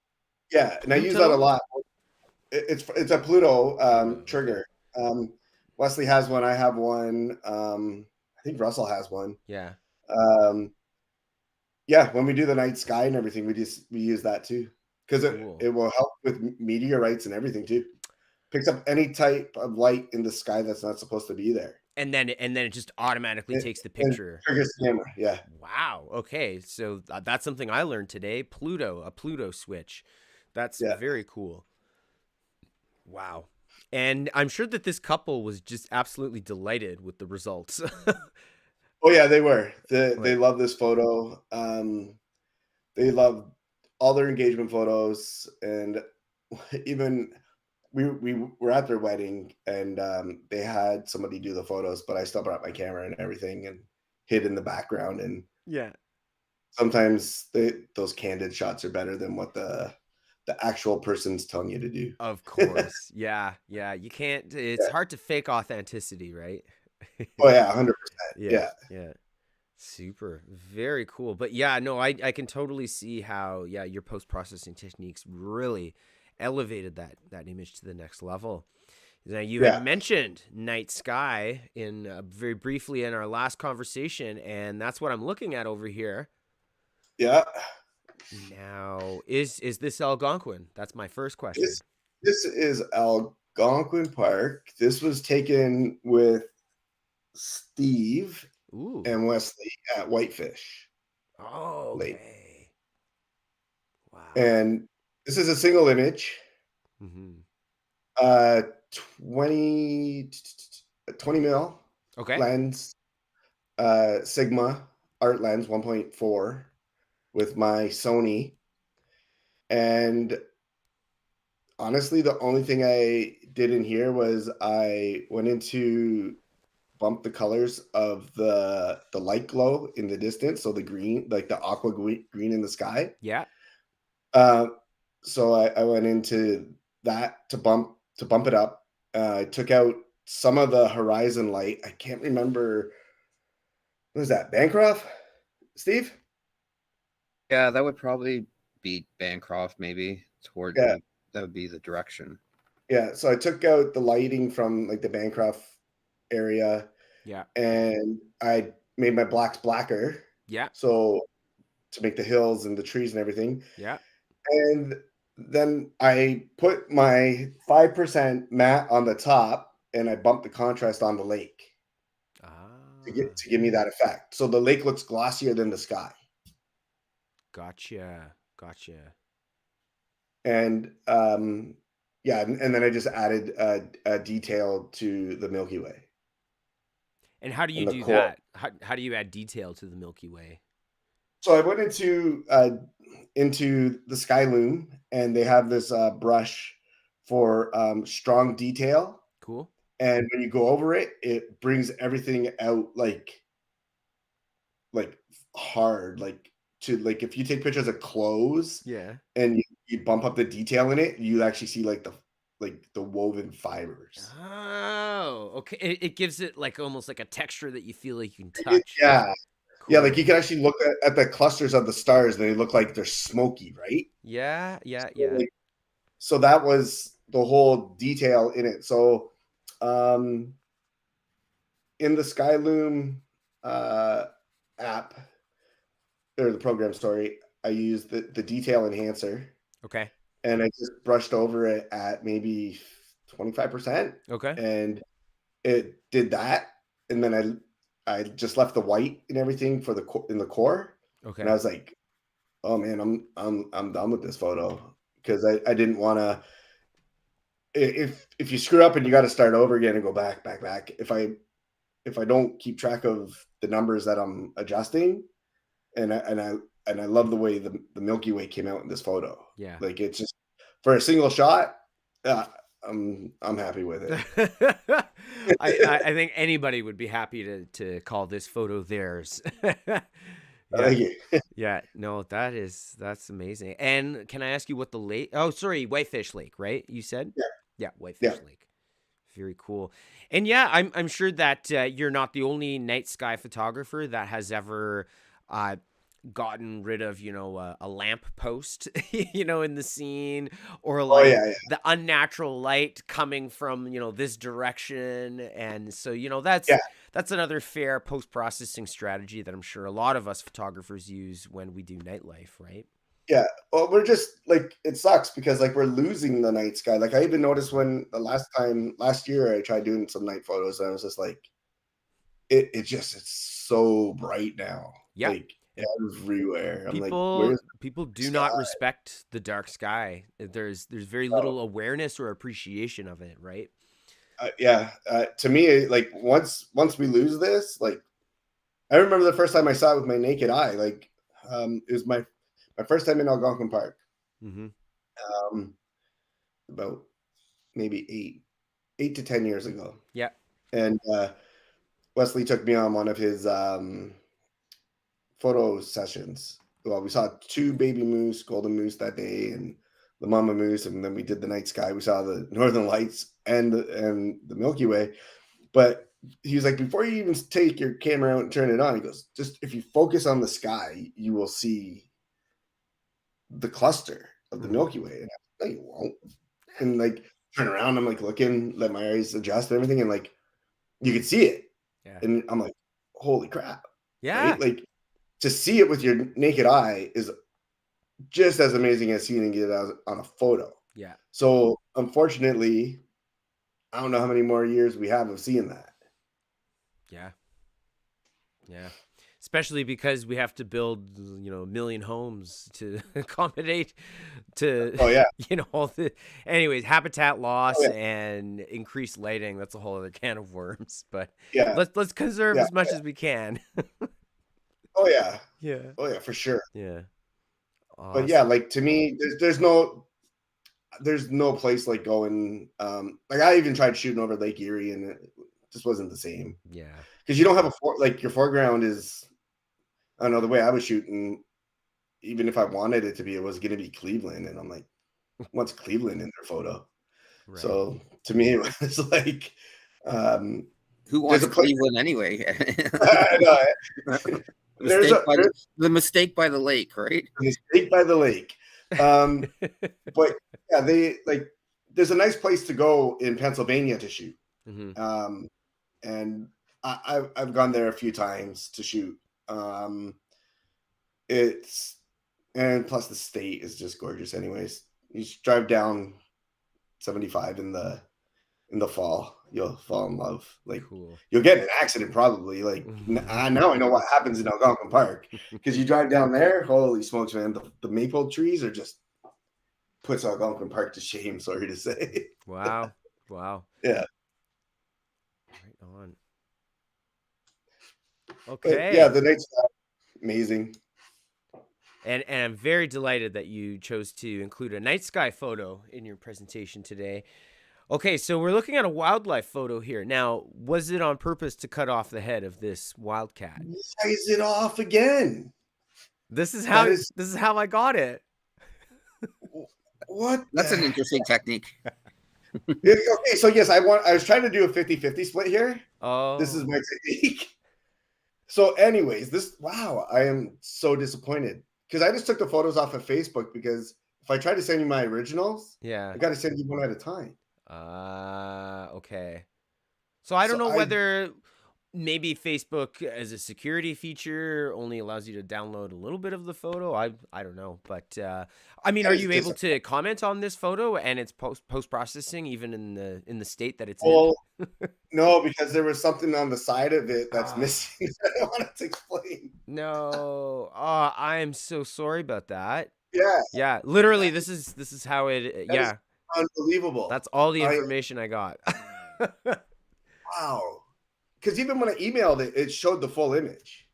Yeah, and I use that a Pluto? lot. It's a Pluto Pluto, okay. trigger. Wesley has one. I have one. I think Russell has one. Yeah. Um, yeah, when we do the night sky and everything, we use that too because Cool. it will help with meteorites and everything too. Picks up any type of light in the sky that's not supposed to be there. And then it just automatically It, takes the and picture. triggers the camera. Yeah, Wow. Okay. So that's something I learned today. A Pluto switch. That's yeah. very cool. Wow. And I'm sure that this couple was just absolutely delighted with the results. Oh yeah, they were. They Like, love this photo. They love all their engagement photos, and even we were at their wedding, and they had somebody do the photos, but I still brought my camera and everything and hid in the background. And yeah, sometimes those candid shots are better than what the actual person's telling you to do. of course. Yeah. Yeah. You can't, it's Yeah. hard to fake authenticity, right? Oh yeah, 100%. Yeah. Yeah, Yeah. Super. Very cool. But yeah, no, I can totally see how, yeah, your post processing techniques really elevated that image to the next level. Now, you had yeah, mentioned night sky in very briefly in our last conversation, and that's what I'm looking at over here. yeah. Now, is this Algonquin? That's my first question. This this is Algonquin Park. This was taken with Steve Ooh. and Wesley at Whitefish Oh, Lake. okay. Wow. And this is a single image, Mm-hmm. uh 20 20 mil Okay. lens, Sigma art lens 1.4 with my Sony. And honestly, the only thing I did in here was I went into bump the colors of the light glow in the distance, so the green, like the aqua green in the sky. Yeah. Uh, so I went into that to bump it up. I took out some of the horizon light. I can't remember. What was that? Bancroft, Steve? Yeah, that would probably be Bancroft, maybe. Yeah, That would be the direction. yeah. So I took out the lighting from like the Bancroft area, Yeah. and I made my blacks blacker. Yeah. So to make the hills and the trees and everything. Yeah. And then I put my 5% matte on the top and I bumped the contrast on the lake Ah, to give me that effect. So the lake looks glossier than the sky. gotcha. Gotcha. And yeah, and then I just added a detail to the Milky Way And how do you and the do core. that? How do you add detail to the Milky Way? So I went into the Skyloom, and they have this brush for strong detail. Cool. And when you go over it, it brings everything out like hard, like to like if you take pictures of clothes Yeah. and you bump up the detail in it, you actually see like the woven fibers. Oh, okay. It gives it like almost like a texture that you feel like you can touch. Yeah. Yeah, like Cool. you can actually look at the clusters of the stars, and they look like they're smoky, right? Yeah, yeah, So, yeah. like, so that was the whole detail in it. So um in the Skyloom uh app, or the program, sorry, I used the detail enhancer, Okay. and I just brushed over it at maybe 25%, Okay. and it did that. And then I just left the white and everything for in the core, and I Okay. was like, oh man, I'm done with this photo, because I didn't want to. If you screw up and you got to start over again and go back, if I don't keep track of the numbers that I'm adjusting, and I love the way the Milky Way came out in this photo. Yeah. Like, it's just for a single shot. Uh, I'm happy with it. I think anybody would be happy to call this photo theirs. Yeah. Thank you. Yeah. No, that's amazing. And can I ask you what the lake? Oh, sorry, Whitefish Lake, right? You said? Yeah, Yeah, yeah. Whitefish Lake. Very cool. And yeah, I'm sure that you're not the only night sky photographer that has ever uh, gotten rid of, a lamp post, in the scene, or Oh like yeah, yeah, the unnatural light coming from, this direction. And so, that's yeah, that's another fair post-processing strategy that I'm sure a lot of us photographers use when we do nightlife, right? yeah. Well, we're just like, it sucks because like we're losing the night sky. Like, I even noticed when last year I tried doing some night photos, and I was just like, it's so bright now, Yeah. like And everywhere. I'm like, people where's people the do sky? not respect the dark sky. There's very Oh, little awareness or appreciation of it, right? yeah. To me, like, once we lose this, like, I remember the first time I saw it with my naked eye. Like, it was my first time in Algonquin Park. Mm-hmm. Um, about maybe 8 to 10 years ago, Yeah. and Wesley took me on one of his photo sessions. Well, we saw two baby moose, golden moose that day, and the mama moose, and then we did the night sky. We saw the northern lights and the Milky Way. But he was like, before you even take your camera out and turn it on, he goes, just if you focus on the sky, you will see the cluster of the Mm-hmm. Milky Way. And I, no, you won't. And like, turn around, I'm like looking, let my eyes adjust and everything, and like, you could see it. Yeah. And I'm like, holy crap. Yeah. Right? Like, to see it with your naked eye is just as amazing as seeing it on a photo. Yeah. So unfortunately, I don't know how many more years we have of seeing that. Yeah. Yeah. Especially because we have to build, a million homes to accommodate to, Oh yeah. all the, anyways, habitat Oh loss yeah. and increased lighting. That's a whole other can of worms, but Yeah. let's conserve Yeah. as much as we can. Oh yeah. Yeah. Oh yeah, for sure. Yeah. But yeah, Awesome. like, to me, there's no place like going. Like, I even tried shooting over Lake Erie, and it just wasn't the same, Yeah. because you don't have like, your foreground is, I don't know, the way I was shooting. Even if I wanted it to be, it was going to be Cleveland, and I'm like, what's Cleveland in their photo? Right. So to me, it was like, um, Who there's wants a place. Cleveland anyway? I know, there's Mistake a by there's the mistake by the lake, right? a mistake by the lake. But yeah, they like, there's a nice place to go in Pennsylvania to shoot. Hmm. And I've gone there a few times to shoot. Um, it's and plus the state is just gorgeous. Anyways, you just drive down 75 in the fall, you'll fall in love. Like, Cool. you'll get in an accident probably. Like, now I know what happens in Algonquin Park, because you drive down there. Holy smokes, man! The maple trees are just puts Algonquin Park to shame. Sorry to say. Wow. Wow. Yeah, Right on. but yeah, Okay. the night's amazing. And I'm very delighted that you chose to include a night sky photo in your presentation today. Okay, so we're looking at a wildlife photo here. Now, was it on purpose to cut off the head of this wildcat? Why is it off again? This is That how is I got it. what That's an the interesting technique. Okay, so yes, I was trying to do a 50-50 split here. This is Oh. my technique. So anyways, wow, I am so disappointed because I just took the photos off of Facebook because if I try to send you my originals, Yeah. I got to send you one at a time. Okay. So I don't So know whether maybe Facebook as a security feature only allows you to download a little bit of the photo. I don't know, but I mean, are you able to comment on this photo and its post processing even in the state that it's in? No, because there was something on the side of it that's Ah. missing that I wanted to explain. No. Oh, I am so sorry about that. Yeah, Yeah, literally this is how it that is yeah. unbelievable. That's all the information I got. Wow. Because even when I emailed it, it showed the full image.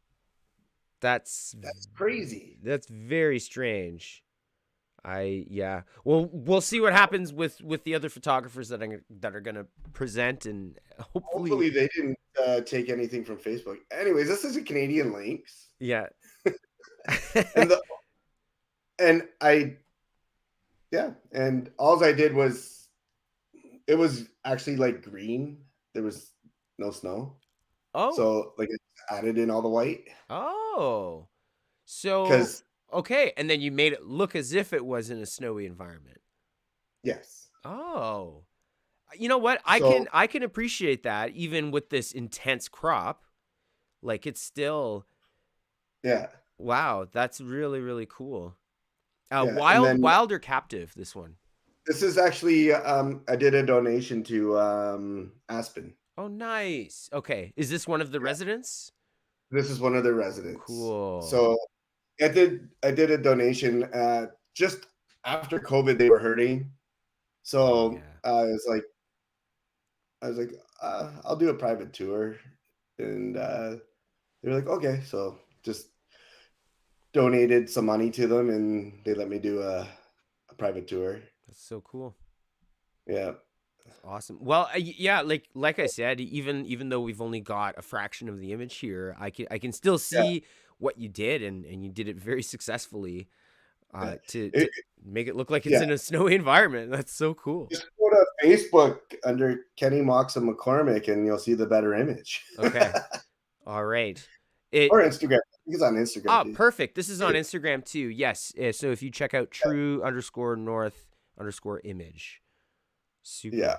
That's crazy. That's very strange. Yeah. Well, we'll see what happens with the other photographers that are gonna present, and hopefully they didn't take anything from Facebook. Anyways, this is a Canadian Lynx. Yeah. and all I did was it was actually like green. There was no snow. Oh. So like it added in all the white. Oh. So Because okay, and then you made it look as if it was in a snowy environment. yes. Oh. You know what? I can appreciate that even with this intense crop. Like it's still Yeah. Wow, that's really, really cool. Yeah, Wild or captive, this one? This is actually I did a donation to Aspen. Oh, nice. Okay. Is this one of the residents? This is one of their residents. Cool. So I did a donation just after COVID. They were hurting, so I was like, I'll do a private tour, and they were like, okay. So just donated some money to them, and they let me do a private tour. That's so cool. Yeah. Awesome. Well, yeah, like I said, even though we've only got a fraction of the image here, I can still see what you did, and you did it very successfully to make it look like it's in a snowy environment. That's so cool. Just go to Facebook under Kenny Mox and McCormick, and you'll see the better image. Okay. All right. Or Instagram. I think it's on Instagram. Oh, perfect. This is on Instagram too. Yes. So if you check out true_north_image. Super. Yeah.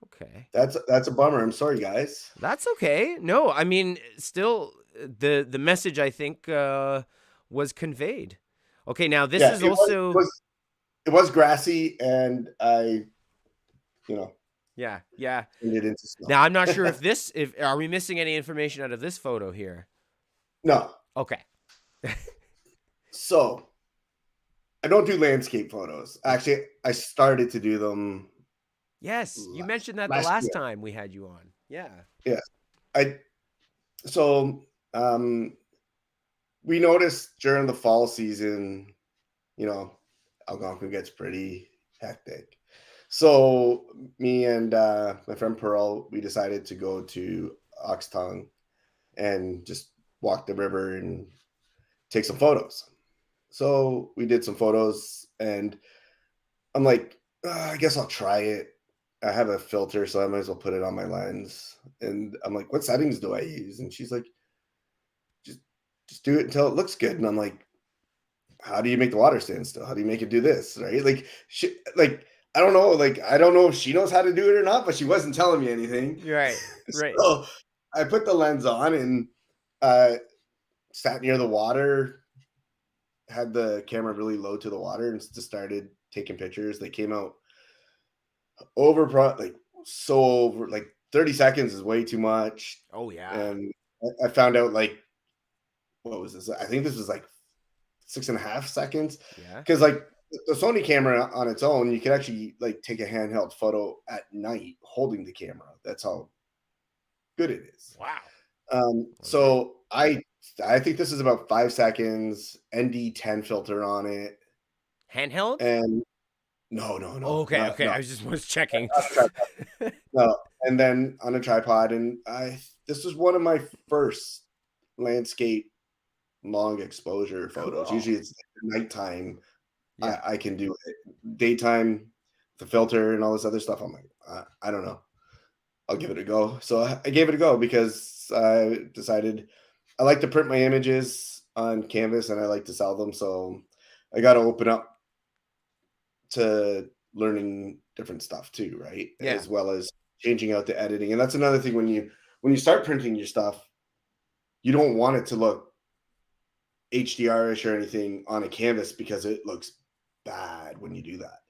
Okay. That's a bummer. I'm sorry, guys. That's okay. No, I mean, still the message I think was conveyed. Okay, now this is also it was grassy, and I, yeah. turned it into snow. Now I'm not sure if are we missing any information out of this photo here? No. Okay. So I don't do landscape photos. Actually, I started to do them. Yes, you mentioned that the last time we had you on. Yeah. Yeah. We noticed during the fall season, Algonquin gets pretty hectic. So me and my friend Pearl, we decided to go to Ox Tongue and just walk the river and take some photos. So we did some photos, and I'm like, I guess I'll try it. I have a filter, so I might as well put it on my lens. And I'm like, what settings do I use? And she's like, just do it until it looks good. And I'm like, how do you make the water stand still? How do you make it do this? Right? I don't know. I don't know if she knows how to do it or not, but she wasn't telling me anything. Right. So I put the lens on and sat near the water, had the camera really low to the water, and just started taking pictures. They came out over 30 seconds is way too much. Oh yeah. And I found out what was this? I think this was 6.5 seconds. Yeah. Because the Sony camera on its own, you could actually take a handheld photo at night holding the camera. That's how good it is. Wow. So I I think this is about 5 seconds, ND10 filter on it. Handheld? And no, Okay, okay. I was checking. not a tripod. No. And then on a tripod. And this was one of my first landscape long exposure photos. Cool. Usually it's like nighttime. Yeah. I can do it. Daytime, the filter and all this other stuff. I'm like, I don't know. I'll give it a go. So I gave it a go because I decided I like to print my images on canvas and I like to sell them. So I got to open up to learning different stuff too, right? Yeah. As well as changing out the editing. And that's another thing when you start printing your stuff, you don't want it to look HDR-ish or anything on a canvas because it looks bad when you do that.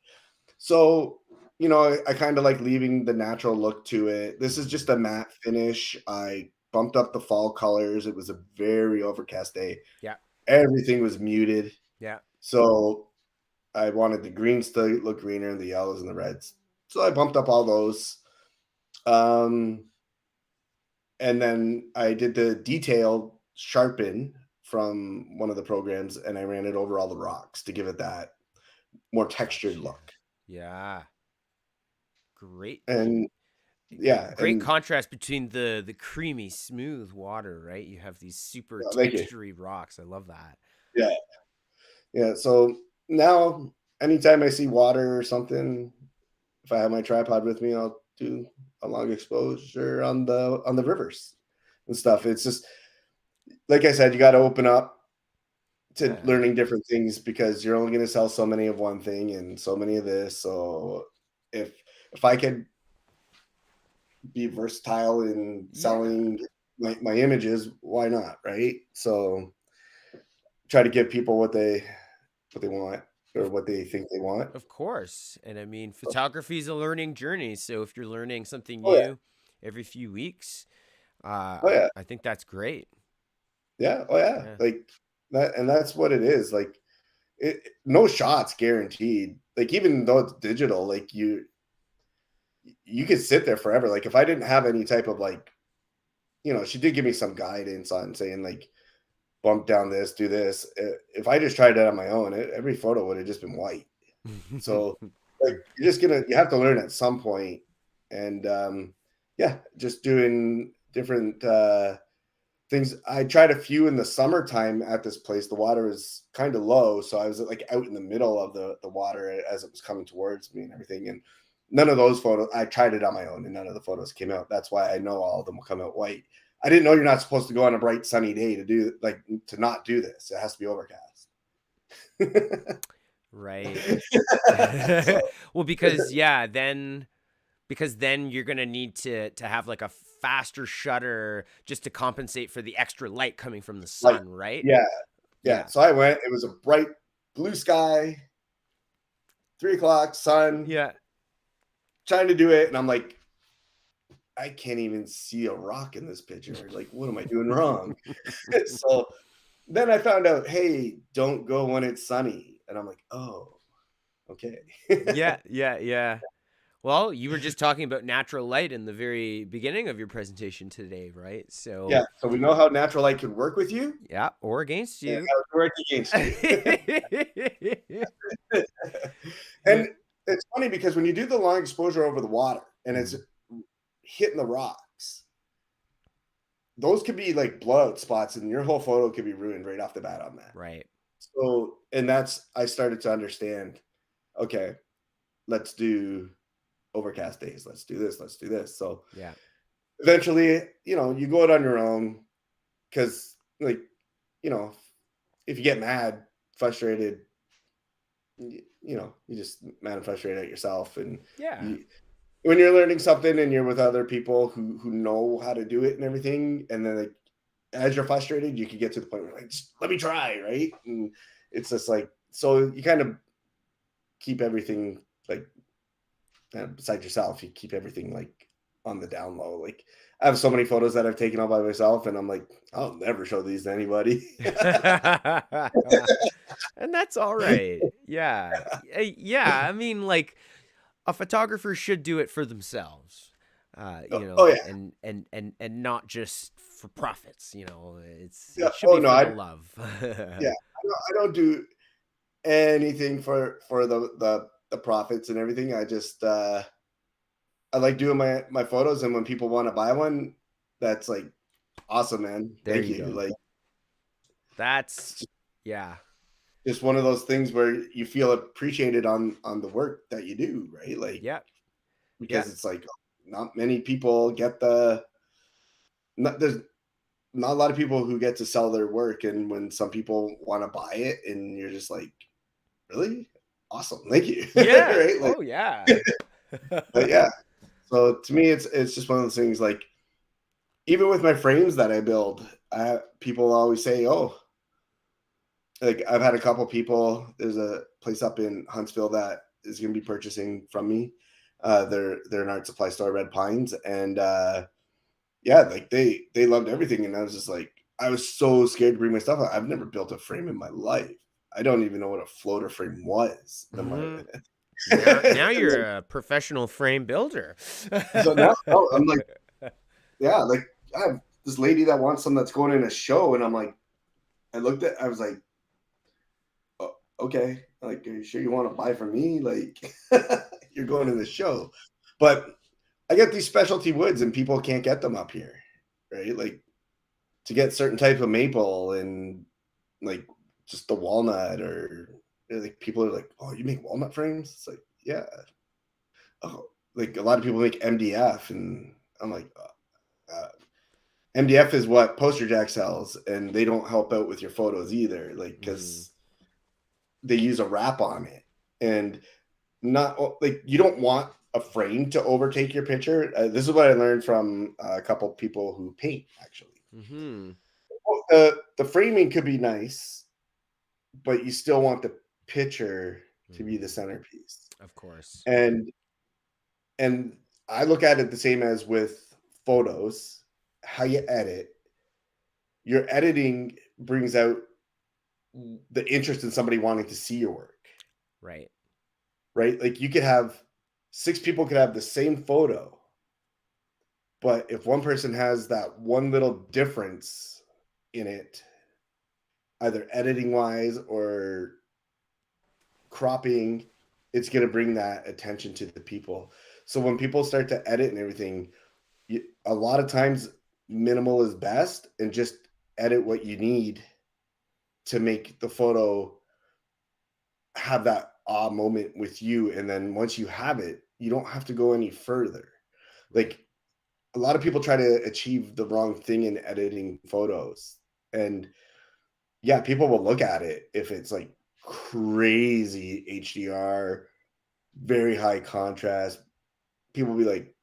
So, I kind of like leaving the natural look to it. This is just a matte finish. I bumped up the fall colors. It was a very overcast day. Yeah. Everything was muted. Yeah. So I wanted the greens to look greener and the yellows and the reds. So I bumped up all those. And then I did the detail sharpen from one of the programs and I ran it over all the rocks to give it that more textured look. Yeah. Great. And yeah. Great And contrast between the creamy, smooth water, right? You have these super textury rocks. I love that. Yeah. Yeah. So now anytime I see water or something, if I have my tripod with me, I'll do a long exposure on the rivers and stuff. It's just like I said, you got to open up to learning different things because you're only going to sell so many of one thing and so many of this. So if I could be versatile in selling my images, why not, right? So try to give people what they want or what they think they want. Of course. And I mean, photography is a learning journey. So if you're learning something Oh, yeah. new every few weeks, yeah. I think that's great. Yeah. Oh yeah. Like that, and that's what it is. Like no shots guaranteed. Like even though it's digital, like you could sit there forever. Like if I didn't have any type of like, she did give me some guidance on saying like, bump down this, do this. If I just tried it on my own, every photo would have just been white. So like you have to learn at some point. And just doing different things. I tried a few in the summertime at this place. The water was kind of low. So I was like out in the middle of the water as it was coming towards me and everything. And none of those photos, I tried it on my own and none of the photos came out. That's why I know all of them will come out white. I didn't know you're not supposed to go on a bright sunny day to not do this. It has to be overcast. Right. Well, because then you're going to need to have like a faster shutter just to compensate for the extra light coming from the sun, right? Yeah. So I went, it was a bright blue sky, 3:00 sun. Yeah. Trying to do it. And I'm like, I can't even see a rock in this picture. Like, what am I doing wrong? So then I found out, hey, don't go when it's sunny. And I'm like, oh, okay. Yeah. Well, you were just talking about natural light in the very beginning of your presentation today, right? So yeah, so we know how natural light could work with you. Yeah, or against you. And how it work against you. And it's funny because when you do the long exposure over the water and it's hitting the rocks, those could be like blowout spots and your whole photo could be ruined right off the bat on that. Right. So, and I started to understand, okay, let's do overcast days. Let's do this. So yeah, eventually, you go out on your own because like, if you get mad, frustrated, you just mad and frustrated at yourself. And when you're learning something and you're with other people who know how to do it and everything, and then like as you're frustrated, you can get to the point where like, just let me try, right? And it's just like, so you kind of keep everything like beside yourself. You keep everything like on the down low. Like I have so many photos that I've taken all by myself, and I'm like, I'll never show these to anybody. And that's all right. Yeah. I mean, like a photographer should do it for themselves, and not just for profits. You know, Yeah. it should Oh be no, for I the love. yeah, I don't do anything for the profits and everything. I just I like doing my photos, and when people want to buy one, that's like awesome, man. There Thank you you. go. Like That's it's yeah, just one of those things where you feel appreciated on the work that you do, right? Like yeah, yeah. because it's like not many people get there's not a lot of people who get to sell their work, and when some people want to buy it, and you're just like, really awesome, thank you, Yeah. right? Like, Oh yeah. but yeah. So to me, it's just one of those things. Like even with my frames that I build, people always say, "Oh, like I've had a couple people. There's a place up in Huntsville that is going to be purchasing from me. They're an art supply store, Red Pines, and yeah, like they loved everything, and I was just like, I was so scared to bring my stuff out. I've never built a frame in my life. I don't even know what a floater frame was. Mhm. Now And you're a professional frame builder. so now oh, I'm like, yeah, like I have this lady that wants some that's going in a show, and I'm like, I was like, oh, okay, like, are you sure you want to buy from me? Like, you're going in the show, but I get these specialty woods, and people can't get them up here, right? Like to get certain type of maple and like just the walnut, or like people are like, oh, you make walnut frames? It's like, yeah. Oh, like a lot of people make MDF, and I'm like, MDF is what Poster Jack sells, and they don't help out with your photos either, like because they use a wrap on it, and not like you don't want a frame to overtake your picture. This is what I learned from a couple people who paint actually. Mm-hmm. Well, the framing could be nice, but you still want the picture to be the centerpiece. Of course. And and I look at it the same as with photos. How you edit, your editing brings out the interest in somebody wanting to see your work, Right. right? Like you could have 6 people could have the same photo, but if one person has that one little difference in it, either editing wise or cropping, it's going to bring that attention to the people. So when people start to edit and everything, a lot of times minimal is best, and just edit what you need to make the photo have that ah moment with you. And then once you have it, you don't have to go any further. Like a lot of people try to achieve the wrong thing in editing photos. And yeah, people will look at it if it's like crazy HDR, very high contrast. People will be like,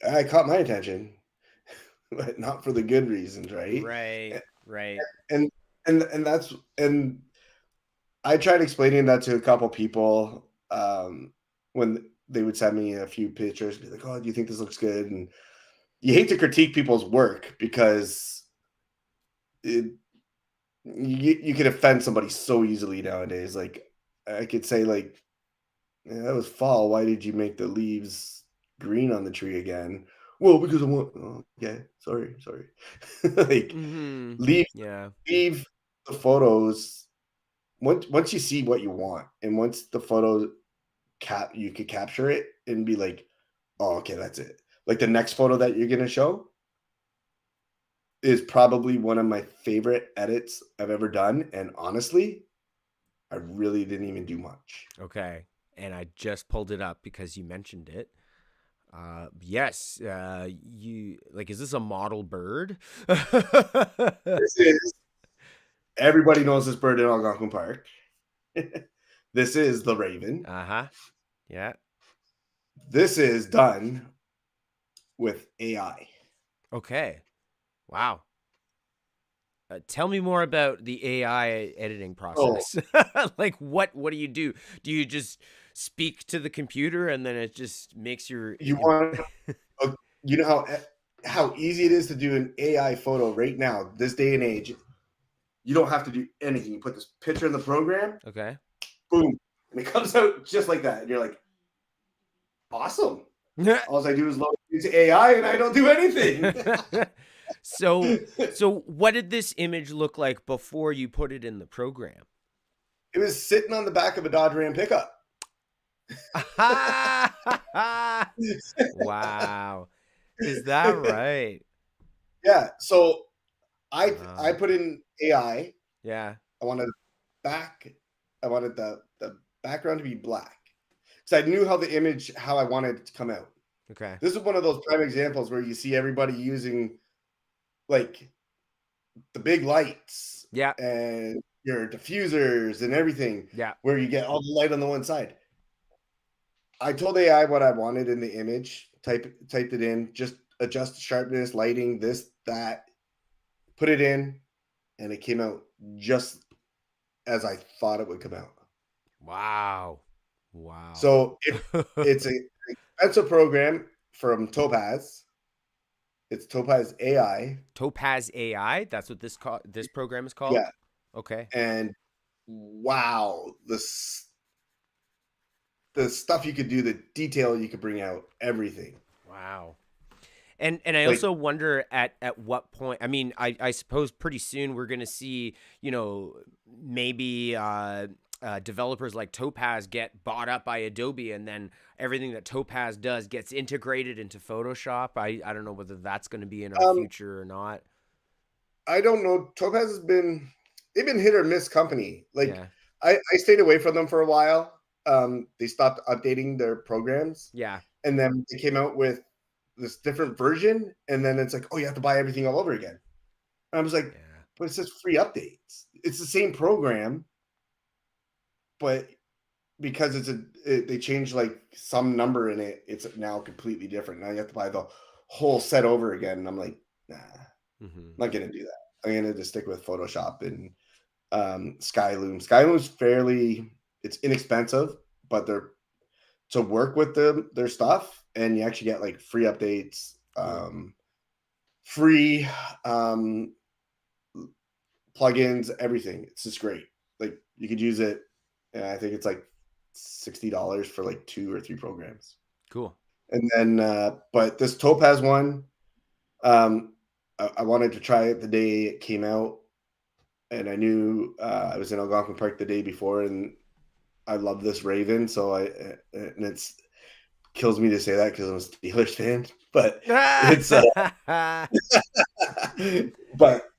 I caught my attention, but not for the good reasons, right? Right. Right. And and that's and I tried explaining that to a couple people when they would send me a few pictures, be like, "Oh, do you think this looks good?" And you hate to critique people's work because you could offend somebody so easily nowadays. Like I could say, like, yeah, that was fall. Why did you make the leaves green on the tree again? Well, because I want. Oh, okay, sorry. Like Mm-hmm. leave Yeah. leave the photos once you see what you want, and once the photo you could capture it and be like, oh, okay, that's it. Like the next photo that you're gonna show is probably one of my favorite edits I've ever done. And honestly, I really didn't even do much. Okay. And I just pulled it up because you mentioned it. Yes. You like, is this a model bird? This is everybody knows this bird in Algonquin Park. This is the raven. Uh-huh. Yeah. This is done with AI. Okay. Wow. Tell me more about the AI editing Oh, process. Like, what do you do? Do you just speak to the computer and then it just makes your you want you know how easy it is to do an AI photo right now, this day and age. You don't have to do anything. You put this picture in the program, Okay. boom, and it comes out just like that. And you're like, awesome. All I do is load it into AI, and I don't do anything. So what did this image look like before you put it in the program? It was sitting on the back of a Dodge Ram pickup. Wow. Is that right? Yeah. So I Wow. put in AI. Yeah. I wanted I wanted the background to be black because I knew how I wanted it to come out. Okay. This is one of those prime examples where you see everybody using like the big lights Yeah. and your diffusers and everything, Yeah. where you get all the light on the one side. I told AI what I wanted in the image, typed it in, just adjust the sharpness, lighting, this, that, put it in, and it came out just as I thought it would come out. Wow. Wow. So it's an expensive program from Topaz. It's Topaz AI. Topaz AI, that's what this program is called? Yeah. Okay. And wow, the stuff you could do, the detail you could bring out, everything. Wow. And I Like, also wonder at what point, I mean, I suppose pretty soon we're going to see, maybe developers like Topaz get bought up by Adobe, and then everything that Topaz does gets integrated into Photoshop. I don't know whether that's going to be in our future or not. I don't know. Topaz they've been hit or miss company. Like, Yeah. I stayed away from them for a while. They stopped updating their programs, Yeah. and then they came out with this different version, and then it's like, oh, you have to buy everything all over again. And I was like, Yeah. but it says free updates. It's the same program, but because they changed like some number in it, it's now completely different. Now you have to buy the whole set over again. And I'm like, nah, I'm not gonna do that. I'm gonna just stick with Photoshop and Skyloom. Skyloom's it's inexpensive, but they're to work with their stuff, and you actually get like free updates, Cool. free plugins, everything. It's just great. Like, you could use it, and I think it's like $60 for like 2 or 3 programs. Cool. And then but this Topaz one, I wanted to try it the day it came out, and I knew I was in Algonquin Park the day before, and I love this Raven, so and it's kills me to say that because I'm a Steelers fan, but it's but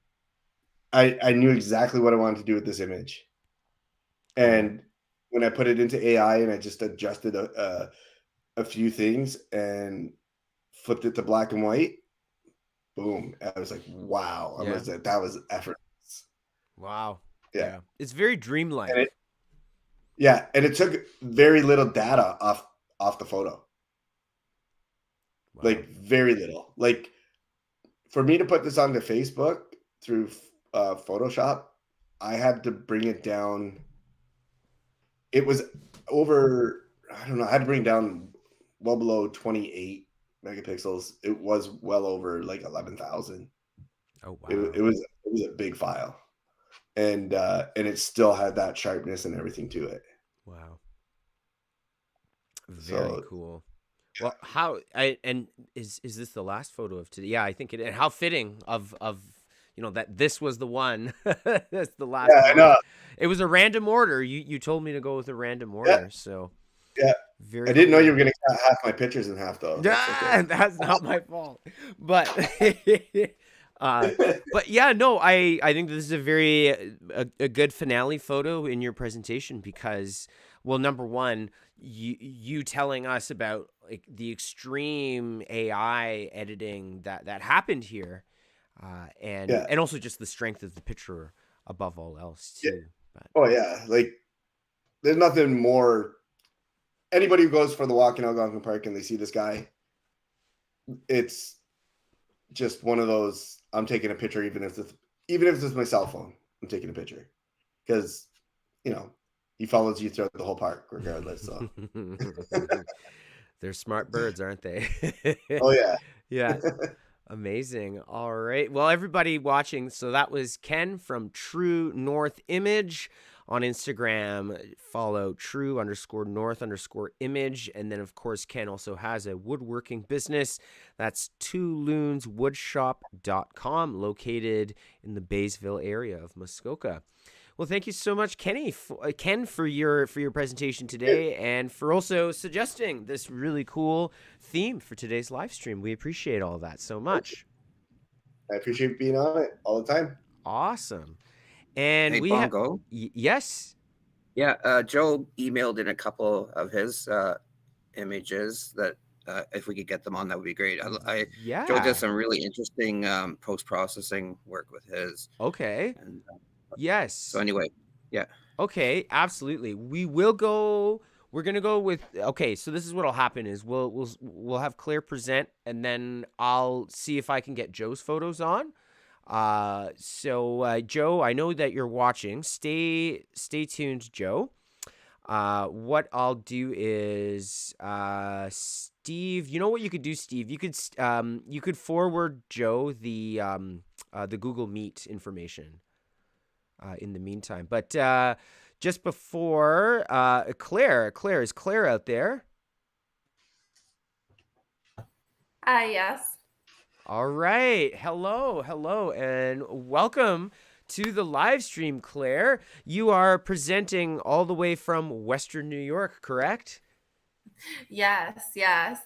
I knew exactly what I wanted to do with this image. Cool. And when I put it into AI and I just adjusted a few things and flipped it to black and white, boom! I was like, wow! Yeah. That was effortless. Wow. Yeah. Yeah. It's very dreamlike. And it took very little data off the photo. Wow. Like, very little. Like, for me to put this onto Facebook through Photoshop, I had to bring it down. It was over, I don't know, I had to bring it down well below 28 megapixels. It was well over like 11,000. Oh, wow. It was a big file. And it still had that sharpness and everything to it. Wow. Very So, cool. Well, is this the last photo of today? Yeah, I think it. And how fitting of that this was the one. That's the last. yeah, I one. know. It was a random order. You told me to go with a random order, so Yeah. very. I didn't know cool. you were going to cut half my pictures in half, though. That's not my fault. But but yeah, no, I think this is a very a good finale photo in your presentation because, well, number one, you telling us about like the extreme AI editing that happened here, and also just the strength of the picture above all else too. But, Oh yeah, like, there's nothing more. Anybody who goes for the walk in Algonquin Park and they see this guy, it's just one of those. I'm taking a picture, even if it's my cell phone. I'm taking a picture because he follows you throughout the whole park, regardless. So. They're smart birds, aren't they? Oh yeah. Yeah. Amazing. All right. Well, everybody watching, so that was Ken from True North Image. On Instagram, follow true_north_image. And then, of course, Ken also has a woodworking business. That's toloonswoodshop.com, located in the Baysville area of Muskoka. Well, thank you so much, Ken, for your presentation today, and for also suggesting this really cool theme for today's live stream. We appreciate all that so much. I appreciate being on it all the time. Awesome. And Hey, we have Bongo. yes. Yeah, Joe emailed in a couple of his images that if we could get them on, that would be great. Joe did some really interesting post-processing work with his. Okay. And, Yes. So anyway, yeah. Okay, absolutely. We're gonna go with. Okay, so this is what'll happen is we'll have Claire present, and then I'll see if I can get Joe's photos on. So Joe, I know that you're watching. Stay tuned, Joe. What I'll do is, Steve, you know what you could do, Steve? You could forward Joe the Google Meet information in the meantime. But just before, Claire, is Claire out there? Yes. All right. Hello, and welcome to the live stream, Claire. You are presenting all the way from Western New York, correct? Yes.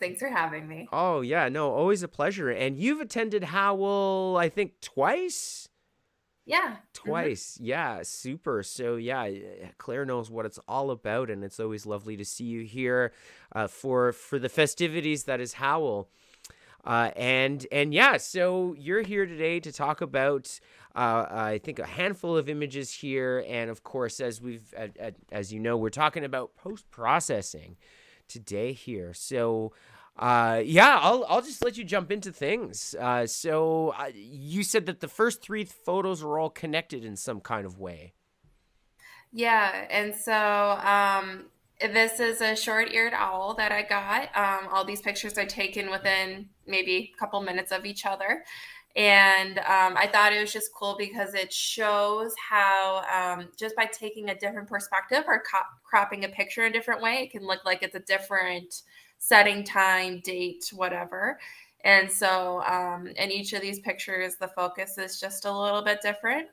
Thanks for having me. Oh, yeah. No, always a pleasure. And you've attended Howell, I think, twice? Yeah. Twice. Yeah, super. So yeah, Claire knows what it's all about, and it's always lovely to see you here for the festivities that is Howell. And yeah, so you're here today to talk about I think a handful of images here, and of course, as as you know, we're talking about post-processing today here. So yeah, I'll just let you jump into things. So you said that the first 3 photos are all connected in some kind of way. Yeah. And so this is a short-eared owl that I got. All these pictures are taken within maybe a couple minutes of each other. And I thought it was just cool because it shows how just by taking a different perspective or cropping a picture a different way, it can look like it's a different setting, time, date, whatever. And so in each of these pictures, the focus is just a little bit different.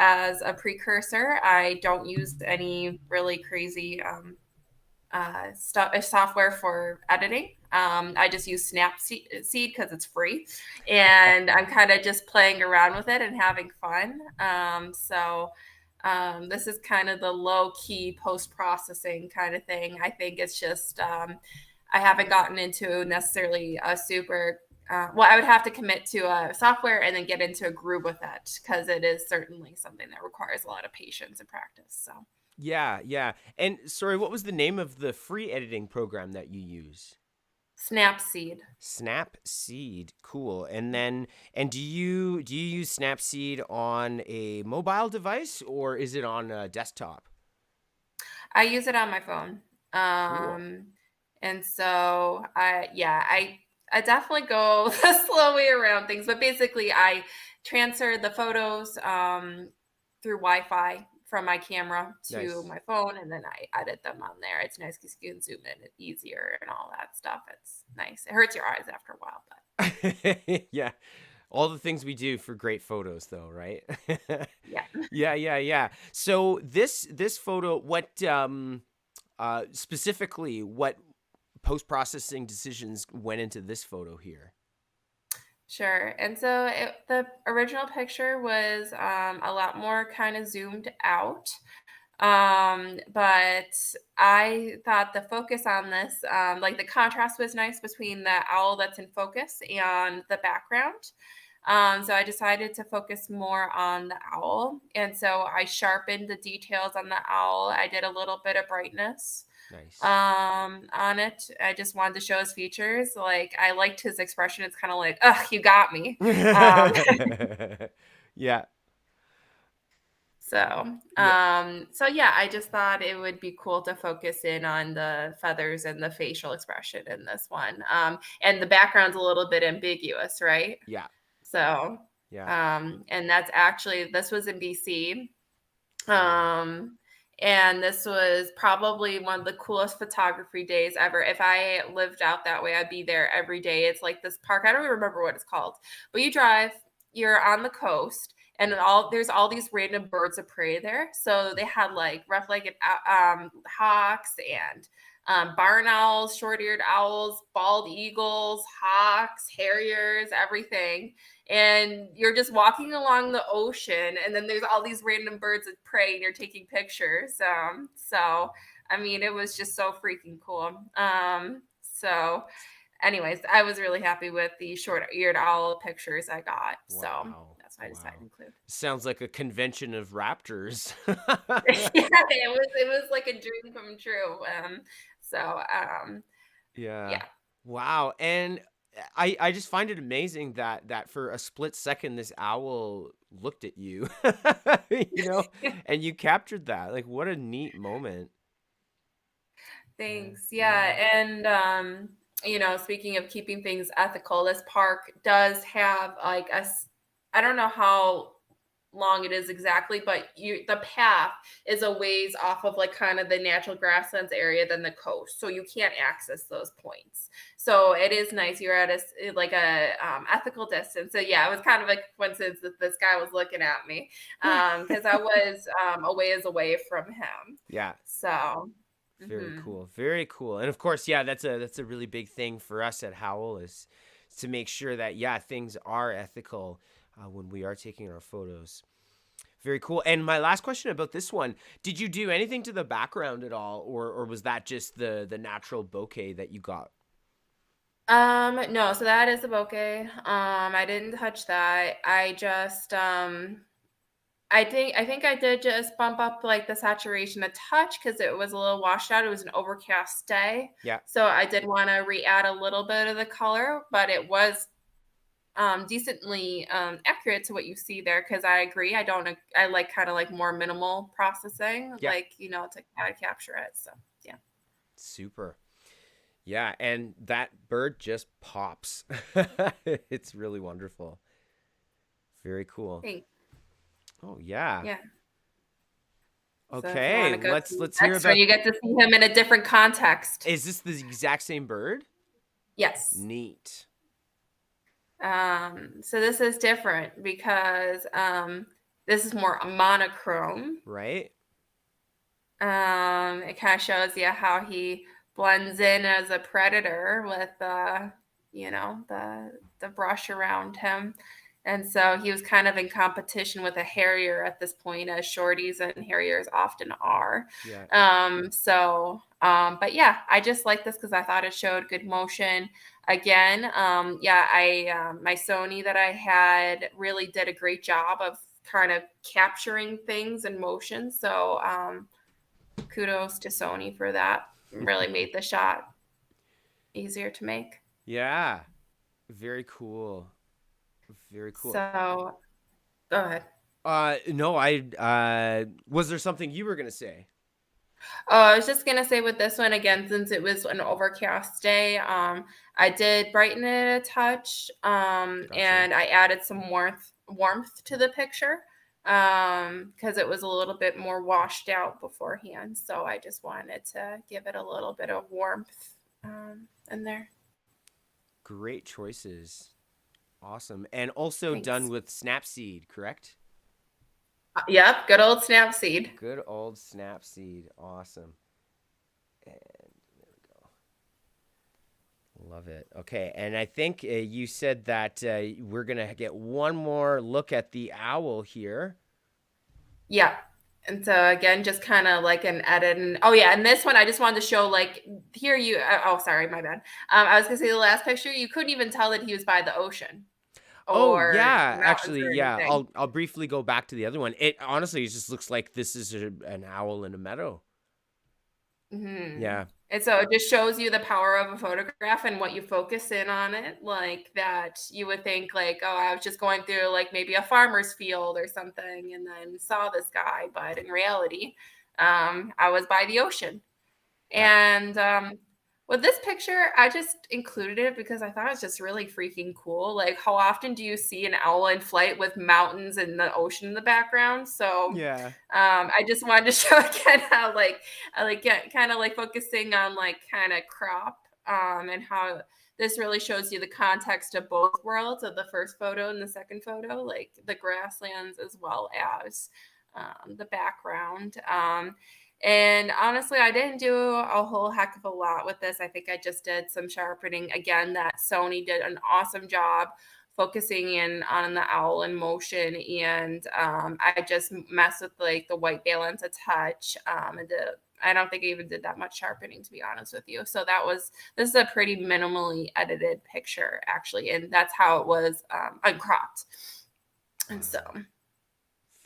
As a precursor, I don't use any really crazy software for editing. I just use Snapseed because it's free, and I'm kind of just playing around with it and having fun. This is kind of the low key post processing kind of thing. I think it's just I haven't gotten into necessarily a super. I would have to commit to a software and then get into a groove with it because it is certainly something that requires a lot of patience and practice. So. Yeah. And sorry, what was the name of the free editing program that you use? Snapseed. Snapseed, cool. And do you use Snapseed on a mobile device, or is it on a desktop? I use it on my phone. Cool. And so I definitely go the slow way around things, but basically I transfer the photos through Wi-Fi from my camera to Nice. my phone, and then I edit them on there. It's nice because you can zoom in easier and all that stuff. It's nice. It hurts your eyes after a while, but Yeah. All the things we do for great photos, though, right? yeah. Yeah. So this photo, what specifically, what post-processing decisions went into this photo here? Sure. And so the original picture was a lot more kind of zoomed out. But I thought the focus on this, like the contrast was nice between the owl that's in focus and the background. So I decided to focus more on the owl. And so I sharpened the details on the owl. I did a little bit of brightness Nice. on it. I just wanted to show his features. Like I liked his expression. It's kind of like, ugh, you got me. Yeah. So yeah, I just thought it would be cool to focus in on the feathers and the facial expression in this one. And the background's a little bit ambiguous, right? Yeah. So, Yeah. and that's actually, this was in BC. And this was probably one of the coolest photography days ever. If I lived out that way, I'd be there every day. It's like this park. I don't even remember what it's called, but you drive, you're on the coast, and there's all these random birds of prey there. So they had like rough-legged hawks and barn owls, short-eared owls, bald eagles, hawks, harriers, everything. And you're just walking along the ocean, and then there's all these random birds of prey, and you're taking pictures. So I mean, it was just so freaking cool. So anyways, I was really happy with the short-eared owl pictures I got. Wow. So that's why I decided to include. Sounds like a convention of raptors. Yeah, it was like a dream come true. Yeah. Wow. And I just find it amazing that for a split second this owl looked at you, and you captured that. Like, what a neat moment. Thanks. Yeah. And speaking of keeping things ethical, this park does have like I don't know how long it is exactly, but the path is a ways off of like kind of the natural grasslands area than the coast, so you can't access those points. So it is nice. You're at a ethical distance. So yeah, it was kind of a coincidence that this guy was looking at me because I was a ways away from him. Yeah. So very cool. Very cool. And of course, yeah, that's a really big thing for us at Howl is to make sure that things are ethical when we are taking our photos. Very cool. And my last question about this one, did you do anything to the background at all, or was that just the natural bokeh that you got? No, so that is the bokeh. I didn't touch that. I just I think I did just bump up like the saturation a touch because it was a little washed out. It was an overcast day. Yeah. So I did want to re-add a little bit of the color, but it was decently accurate to what you see there, because I agree. I like kind of like more minimal processing, like, to kind of capture it. So yeah. Super. Yeah, and that bird just pops. It's really wonderful. Very cool. Thanks. Oh yeah. Yeah. Okay, so let's hear about. You get to see him in a different context. Is this the exact same bird? Yes. Neat. So this is different because this is more monochrome. Right. It kind of shows you how he blends in as a predator with the brush around him. And so he was kind of in competition with a harrier at this point, as shorties and harriers often are. Yeah. But yeah, I just like this because I thought it showed good motion. Again, my Sony that I had really did a great job of kind of capturing things in motion. So kudos to Sony for that. Really made the shot easier to make. Yeah. Very cool. Very cool. So, go ahead. No, was there something you were going to say? Oh, I was just going to say with this one, again, since it was an overcast day, I did brighten it a touch, gotcha. And I added some warmth to the picture because it was a little bit more washed out beforehand. So I just wanted to give it a little bit of warmth in there. Great choices. Awesome. And also Thanks. Done with Snapseed, correct? Yep. Good old Snapseed. Good old Snapseed. Awesome. And there we go. Love it. Okay. And I think you said that we're going to get one more look at the owl here. Yeah. And so again, just kind of like an edit. And this one, I just wanted to show like here sorry, my bad. I was going to say the last picture, you couldn't even tell that he was by the ocean. Oh yeah, actually, yeah. I'll briefly go back to the other one. It honestly just looks like this is an owl in a meadow. Mm-hmm. Yeah. And so it just shows you the power of a photograph and what you focus in on it. Like that you would think like, oh, I was just going through like maybe a farmer's field or something and then saw this guy. But in reality, I was by the ocean. And With this picture, I just included it because I thought it was just really freaking cool. Like, how often do you see an owl in flight with mountains and the ocean in the background? So, Yeah. I just wanted to show again how, like, I like get kind of like focusing on like kind of crop, and how this really shows you the context of both worlds of the first photo and the second photo, like the grasslands as well as the background. And honestly, I didn't do a whole heck of a lot with this. I think I just did some sharpening. Again, that Sony did an awesome job focusing in on the owl in motion. And I just messed with like the white balance a touch. I don't think I even did that much sharpening, to be honest with you. So this is a pretty minimally edited picture, actually. And that's how it was uncropped. And so.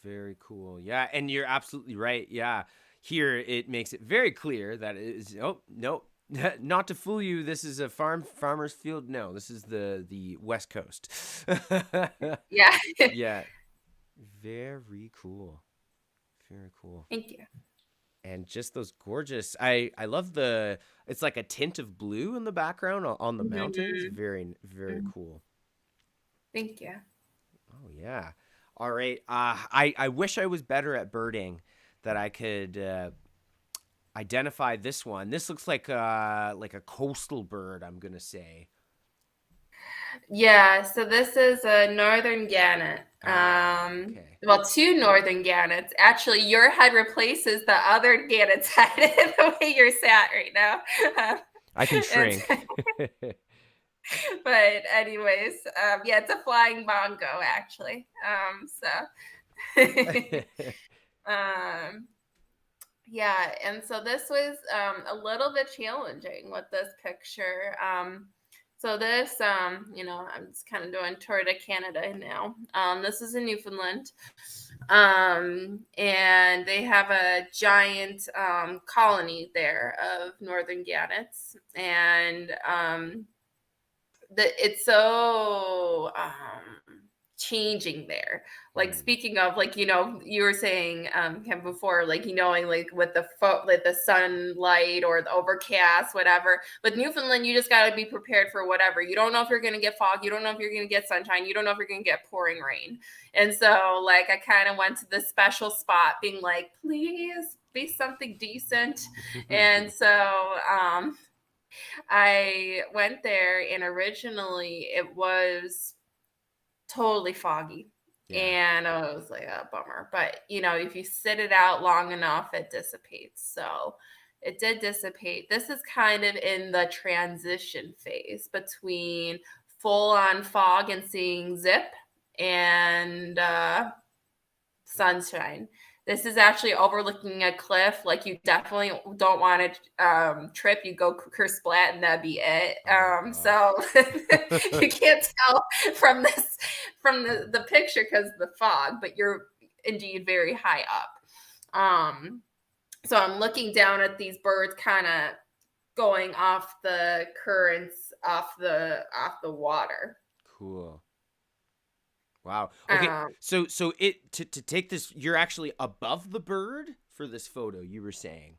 Very cool. Yeah. And you're absolutely right. Yeah. Here, it makes it very clear that it is, oh, no, not to fool you. This is a farmer's field. No, this is the West Coast. Yeah. Yeah. Very cool. Very cool. Thank you. And just those gorgeous, I love it's like a tint of blue in the background on the mountains. Very, very cool. Thank you. Oh, yeah. All right. I wish I was better at birding, that I could identify this one. This looks like a coastal bird, I'm gonna say. Yeah, so this is a northern gannet. Okay. Well, two northern gannets. Actually, your head replaces the other gannet's head the way you're sat right now. I can shrink. But anyways, yeah, it's a flying bongo actually. Yeah, and so this was a little bit challenging with this picture. So this, I'm just kind of doing tour de Canada now. This is in Newfoundland, and they have a giant colony there of northern gannets, and it's so changing there. Like, speaking of, like, you were saying before, like, like with the sunlight or the overcast, whatever. With Newfoundland, you just got to be prepared for whatever. You don't know if you're going to get fog. You don't know if you're going to get sunshine. You don't know if you're going to get pouring rain. And so, like, I kind of went to this special spot being like, please be something decent. And so I went there, and originally it was totally foggy. Yeah. And I was like, oh, bummer. But, if you sit it out long enough, it dissipates. So it did dissipate. This is kind of in the transition phase between full on fog and seeing zip and sunshine. This is actually overlooking a cliff. Like, you definitely don't want to trip. You go kersplat and that'd be it. So you can't tell from the picture because of the fog, but you're indeed very high up. So I'm looking down at these birds kind of going off the currents, off the water. Cool. Wow. Okay. So to take this, you're actually above the bird for this photo, you were saying?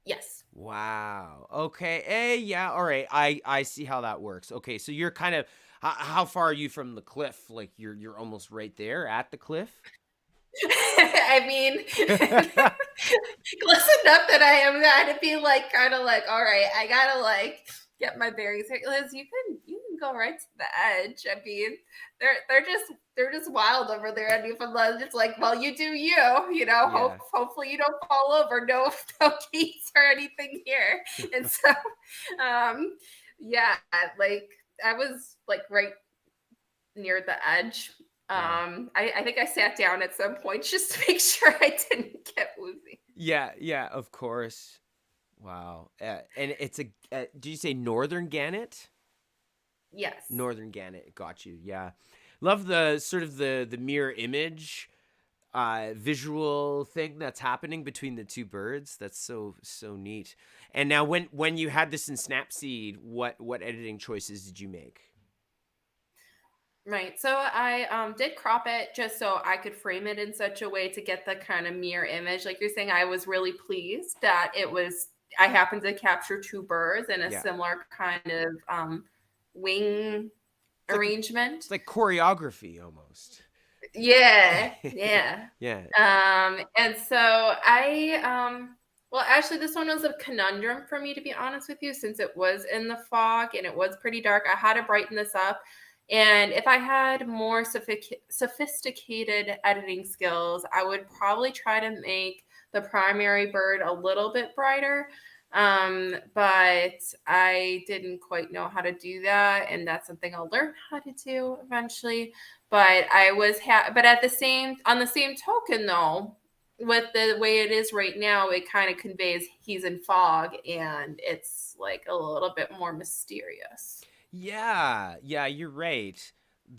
Yes. Wow. Okay. Yeah. All right. I see how that works. Okay. So you're kind of, how far are you from the cliff? Like, you're almost right there at the cliff? I mean, close enough that I am going to be like, kind of like, all right, I gotta like get my bearings. Liz, you can go right to the edge. I mean, they're just wild over there at Newfoundland. It's like, well, you do you. Yeah. Hopefully you don't fall over. No gates or anything here. And so, yeah, like I was like right near the edge. I think I sat down at some point just to make sure I didn't get woozy. Yeah, of course. Wow. And it's did you say northern gannet? Yes. Northern gannet. Got you. Yeah. Love the sort of the mirror image visual thing that's happening between the two birds. That's so neat. And now when you had this in Snapseed, what editing choices did you make? Right. So I did crop it just so I could frame it in such a way to get the kind of mirror image. Like you're saying, I was really pleased that it was I happened to capture 2 birds in a similar kind of wing arrangement. It's like choreography almost. Yeah. Yeah. And so well, actually, this one was a conundrum for me, to be honest with you, since it was in the fog and it was pretty dark. I had to brighten this up. And if I had more sophisticated editing skills, I would probably try to make the primary bird a little bit brighter. But I didn't quite know how to do that. And that's something I'll learn how to do eventually. But I was, but at on the same token, though, with the way it is right now, it kind of conveys he's in fog, and it's like a little bit more mysterious. Yeah, you're right.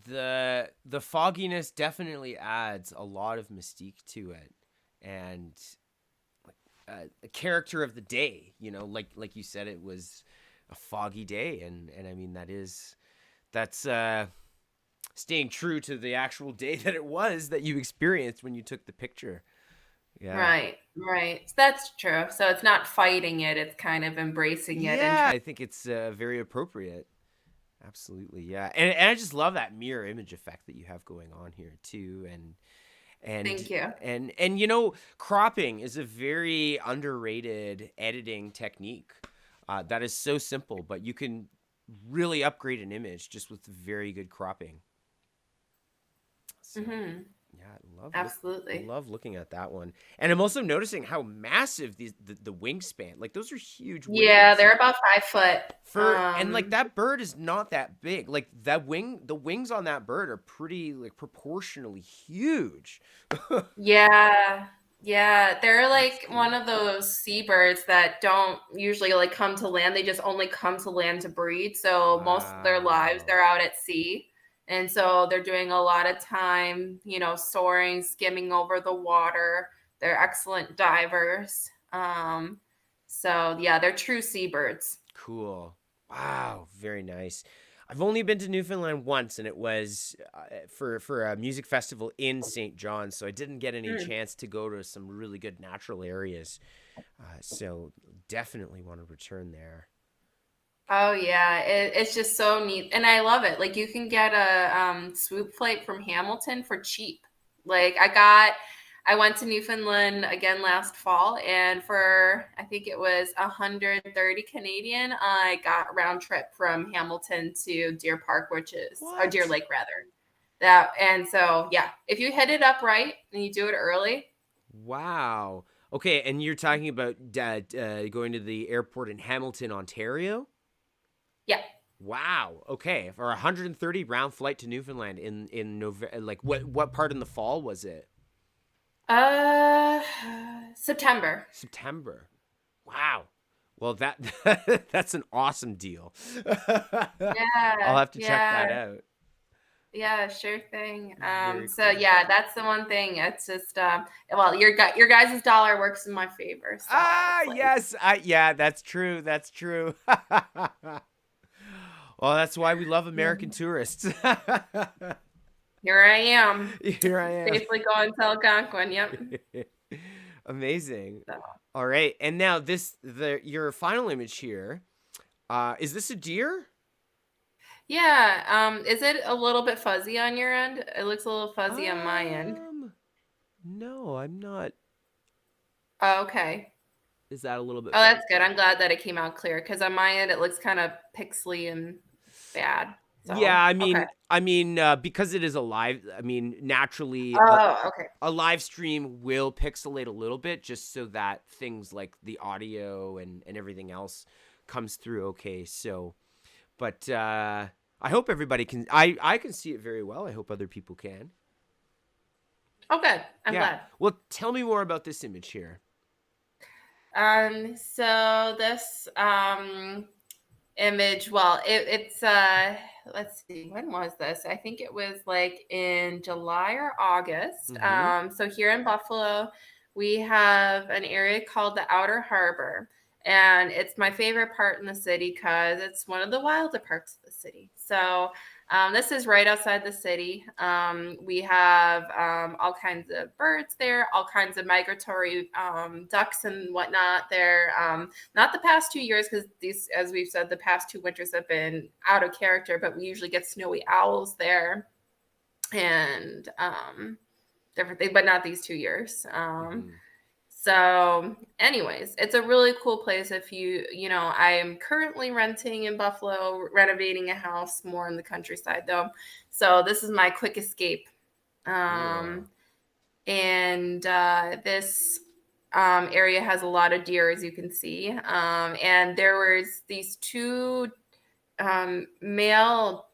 The fogginess definitely adds a lot of mystique to it, and a character of the day. Like you said, it was a foggy day, and I mean that's staying true to the actual day that it was that you experienced when you took the picture. Yeah. Right. That's true. So it's not fighting it; it's kind of embracing it. Yeah, I think it's very appropriate. Absolutely, yeah. And I just love that mirror image effect that you have going on here too. And thank you. And cropping is a very underrated editing technique. That is so simple, but you can really upgrade an image just with very good cropping. So, yeah, absolutely. Love looking at that one. And I'm also noticing how massive the wingspan. Like those are huge wings. Yeah, they're about 5 foot. And like that bird is not that big. Like the wings on that bird are pretty like proportionally huge. Yeah, they're like one of those seabirds that don't usually like come to land. They just only come to land to breed. So most of their lives they're out at sea. And so they're doing a lot of time, soaring, skimming over the water. They're excellent divers. So yeah, they're true seabirds. Cool. Wow, very nice. I've only been to Newfoundland once, and it was for a music festival in St. John's, so I didn't get any chance to go to some really good natural areas. So definitely want to return there. Oh yeah, it's just so neat, and I love it. Like you can get a swoop flight from Hamilton for cheap. Like I went to Newfoundland again last fall, and for I think it was 130 Canadian, I got round trip from Hamilton to Deer Park, which is or Deer Lake rather. And so yeah, if you hit it up right and you do it early. Wow. Okay, and you're talking about going to the airport in Hamilton, Ontario? Yeah. Wow. Okay. For 130 round flight to Newfoundland in November. Like what part in the fall was it? September. Wow. Well, that's an awesome deal. Yeah. I'll have to check that out. Yeah, sure thing. So cool. yeah, that's the one thing. It's just well, your guys' dollar works in my favor. So yes. Yeah, that's true. Well, that's why we love American tourists. Here I am. Safely going to Algonquin. Yep. Amazing. So. All right, and now your final image here. Is this a deer? Yeah. Is it a little bit fuzzy on your end? It looks a little fuzzy on my end. No, I'm not. Oh, okay. Is that a little bit? Oh, that's good. I'm glad that it came out clear because on my end it looks kind of pixely and bad. So, yeah, I mean, because it is a live. I mean, naturally, a live stream will pixelate a little bit just so that things like the audio and everything else comes through okay. So, but I hope everybody can. I can see it very well. I hope other people can. Oh, good. I'm glad. Well, tell me more about this image here. So this image, well, it's let's see, when was this? I think it was like in July or August. So here in Buffalo, we have an area called the Outer Harbor, and it's my favorite part in the city because it's one of the wilder parts of the city. So This is right outside the city. We have all kinds of birds there, all kinds of migratory ducks and whatnot there. Not the past 2 years, because these, as we've said, the past 2 winters have been out of character, but we usually get snowy owls there and different things, but not these 2 years. So anyways, it's a really cool place. If I am currently renting in Buffalo, renovating a house more in the countryside though. So this is my quick escape. And this area has a lot of deer, as you can see. And there was these two male,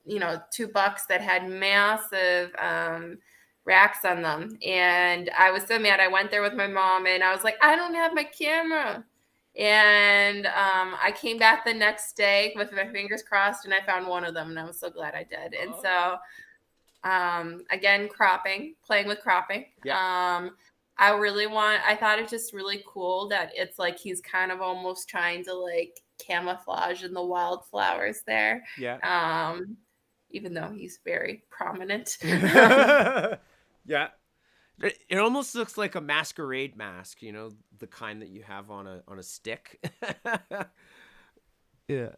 two bucks that had massive racks on them. And I was so mad. I went there with my mom and I was like, I don't have my camera. And I came back the next day with my fingers crossed and I found one of them and I was so glad I did. And so again, playing with cropping. Yeah. I thought it's just really cool that it's like he's kind of almost trying to like camouflage in the wildflowers there. Yeah. Even though he's very prominent. Yeah. It almost looks like a masquerade mask, the kind that you have on a stick. Yeah.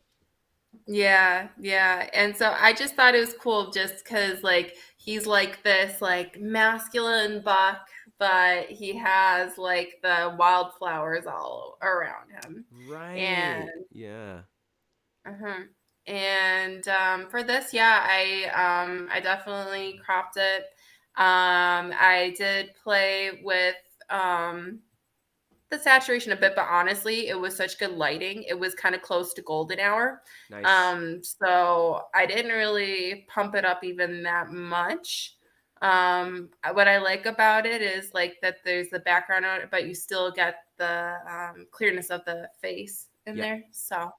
Yeah. And so I just thought it was cool just because like he's like this like masculine buck, but he has like the wildflowers all around him. Right. And yeah. And for this, I definitely cropped it. I did play with the saturation a bit, but honestly, it was such good lighting. It was kind of close to golden hour. Nice. So I didn't really pump it up even that much. What I like about it is like that there's the background on it, but you still get the clearness of the face in there. So,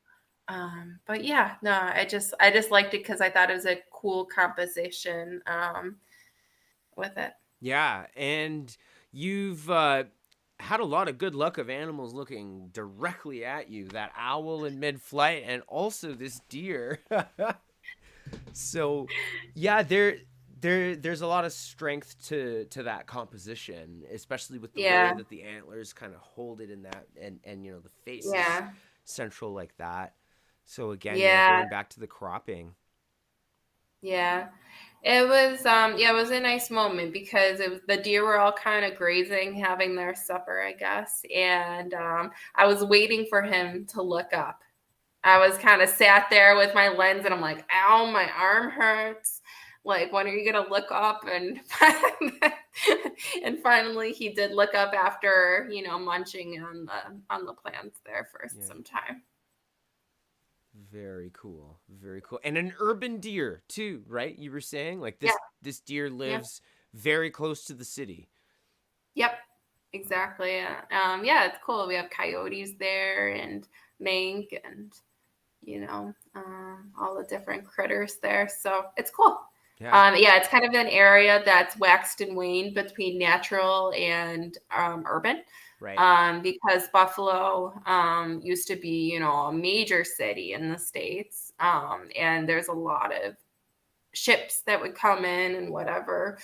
but yeah, no, I just liked it because I thought it was a cool composition with it. Yeah, and you've had a lot of good luck of animals looking directly at you. That owl in mid-flight, and also this deer. So, yeah, there's a lot of strength to that composition, especially with the way that the antlers kind of hold it in that, and the face is central like that. So again, going back to the cropping. Yeah. It was it was a nice moment because the deer were all kind of grazing, having their supper, I guess. And I was waiting for him to look up. I was kind of sat there with my lens and I'm like, ow, my arm hurts. Like, when are you gonna look up? And and finally he did look up after, munching on the plants there for some time. Very cool. Very cool. And an urban deer too, right? You were saying like this deer lives very close to the city. Yep, exactly. It's cool. We have coyotes there and mink and, all the different critters there. So it's cool. Yeah. It's kind of an area that's waxed and waned between natural and urban. Right. Because Buffalo used to be, a major city in the States. And there's a lot of ships that would come in and whatever.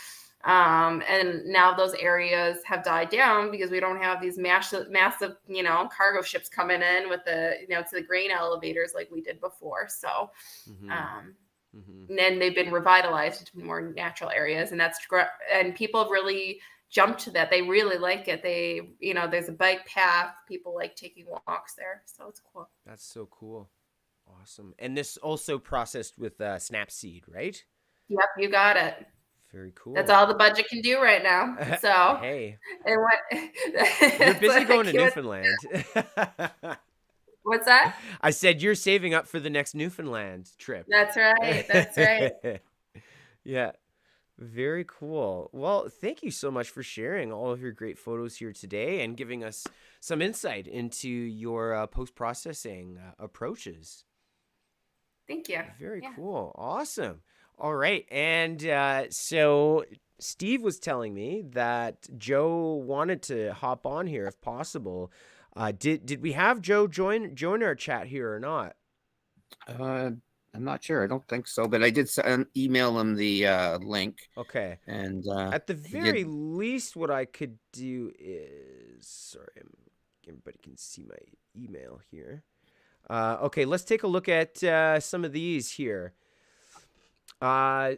And now those areas have died down because we don't have these massive, cargo ships coming in with the, to the grain elevators like we did before. So, and then they've been revitalized into more natural areas, and people have really jumped to that. They really like it. They, there's a bike path. People like taking walks there. So it's cool. That's so cool. Awesome. And this also processed with snapseed, right? Yep, you got it. Very cool. That's all the budget can do right now. So hey, you're busy going to Newfoundland. What's that? I said you're saving up for the next Newfoundland trip. That's right. That's right. Yeah. Very cool. Well, thank you so much for sharing all of your great photos here today and giving us some insight into your post-processing approaches. Thank you. Very cool. Awesome. All right. And so Steve was telling me that Joe wanted to hop on here if possible. Did we have Joe join our chat here or not? I'm not sure. I don't think so, but I did email him the link. Okay. And at the very least, what I could do is, sorry, everybody can see my email here. Okay, let's take a look at some of these here. I'm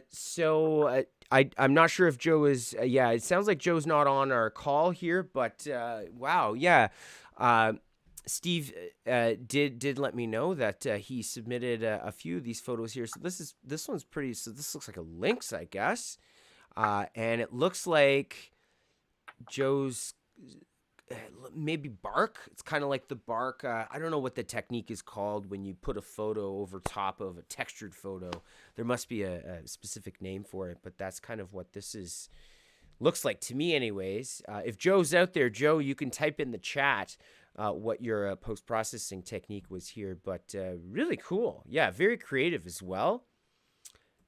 not sure if Joe is. Yeah, it sounds like Joe's not on our call here, but wow, yeah. Steve did let me know that he submitted a few of these photos here. So this one's pretty. So this looks like a lynx, I guess, and it looks like Joe's maybe bark. It's kind of like the bark. I don't know what the technique is called when you put a photo over top of a textured photo. There must be a specific name for it, but that's kind of what this is. Looks like to me anyways. If Joe's out there, Joe, you can type in the chat what your post-processing technique was here, but really cool. Yeah, very creative as well.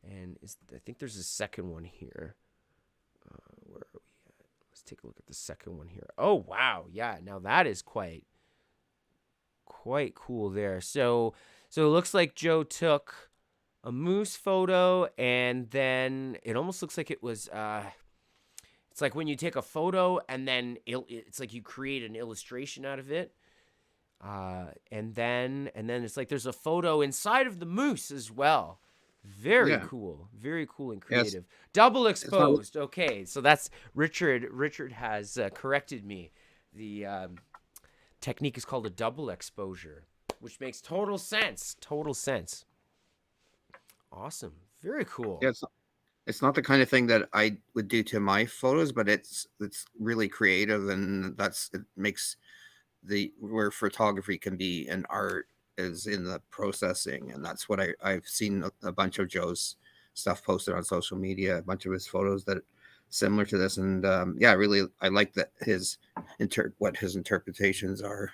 And I think there's a second one here. Where are we at? Let's take a look at the second one here. Oh, wow. Yeah, now that is quite cool there. So it looks like Joe took a moose photo, and then it almost looks like it was it's like when you take a photo and then it's like you create an illustration out of it. And then it's like there's a photo inside of the moose as well. Very cool and creative. Yes. Double exposed. Okay, so that's Richard. Richard has corrected me. The technique is called a double exposure, which makes total sense. Awesome. Very cool. Yeah, it's not the kind of thing that I would do to my photos, but it's really creative, and it makes where photography can be an art is in the processing, and that's what I've seen a bunch of Joe's stuff posted on social media, a bunch of his photos that similar to this, and really I like that what his interpretations are.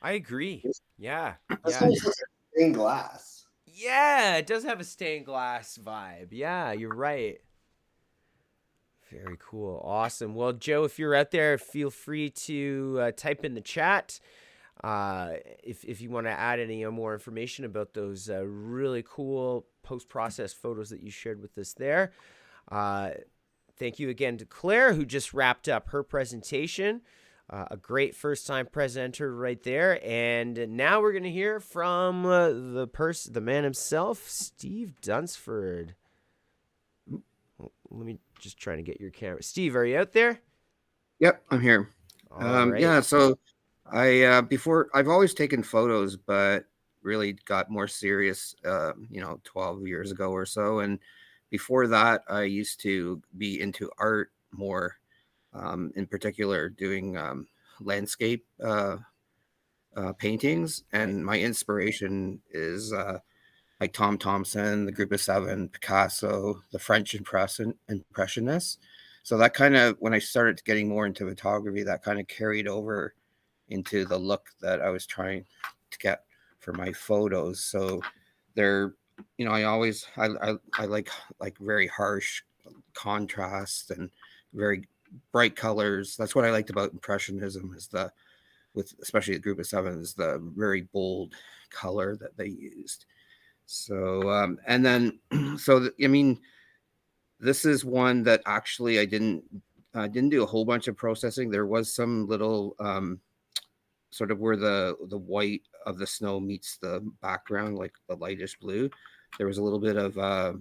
I agree. Yeah. Stained glass. Yeah, it does have a stained glass vibe. Yeah, you're right. Very cool. Awesome. Well, Joe, if you're out there, feel free to type in the chat if you want to add any more information about those really cool post-processed photos that you shared with us there. Thank you again to Claire, who just wrapped up her presentation. A great first-time presenter right there. And now we're going to hear from the man himself, Steve Dunsford. Let me just try to get your camera. Steve, are you out there? Yep, I'm here. Right. Yeah, so I've always taken photos, but really got more serious, 12 years ago or so. And before that, I used to be into art more, in particular doing landscape paintings. And my inspiration is like Tom Thomson, the Group of Seven, Picasso, the French Impressionists. So that kind of, when I started getting more into photography, that kind of carried over into the look that I was trying to get for my photos. So they're, I like very harsh contrast and very bright colors. That's what I liked about Impressionism, is especially the Group of Seven, is the very bold color that they used. So, this is one that actually I didn't do a whole bunch of processing. There was some little sort of where the white of the snow meets the background, like the lightish blue. There was a little bit of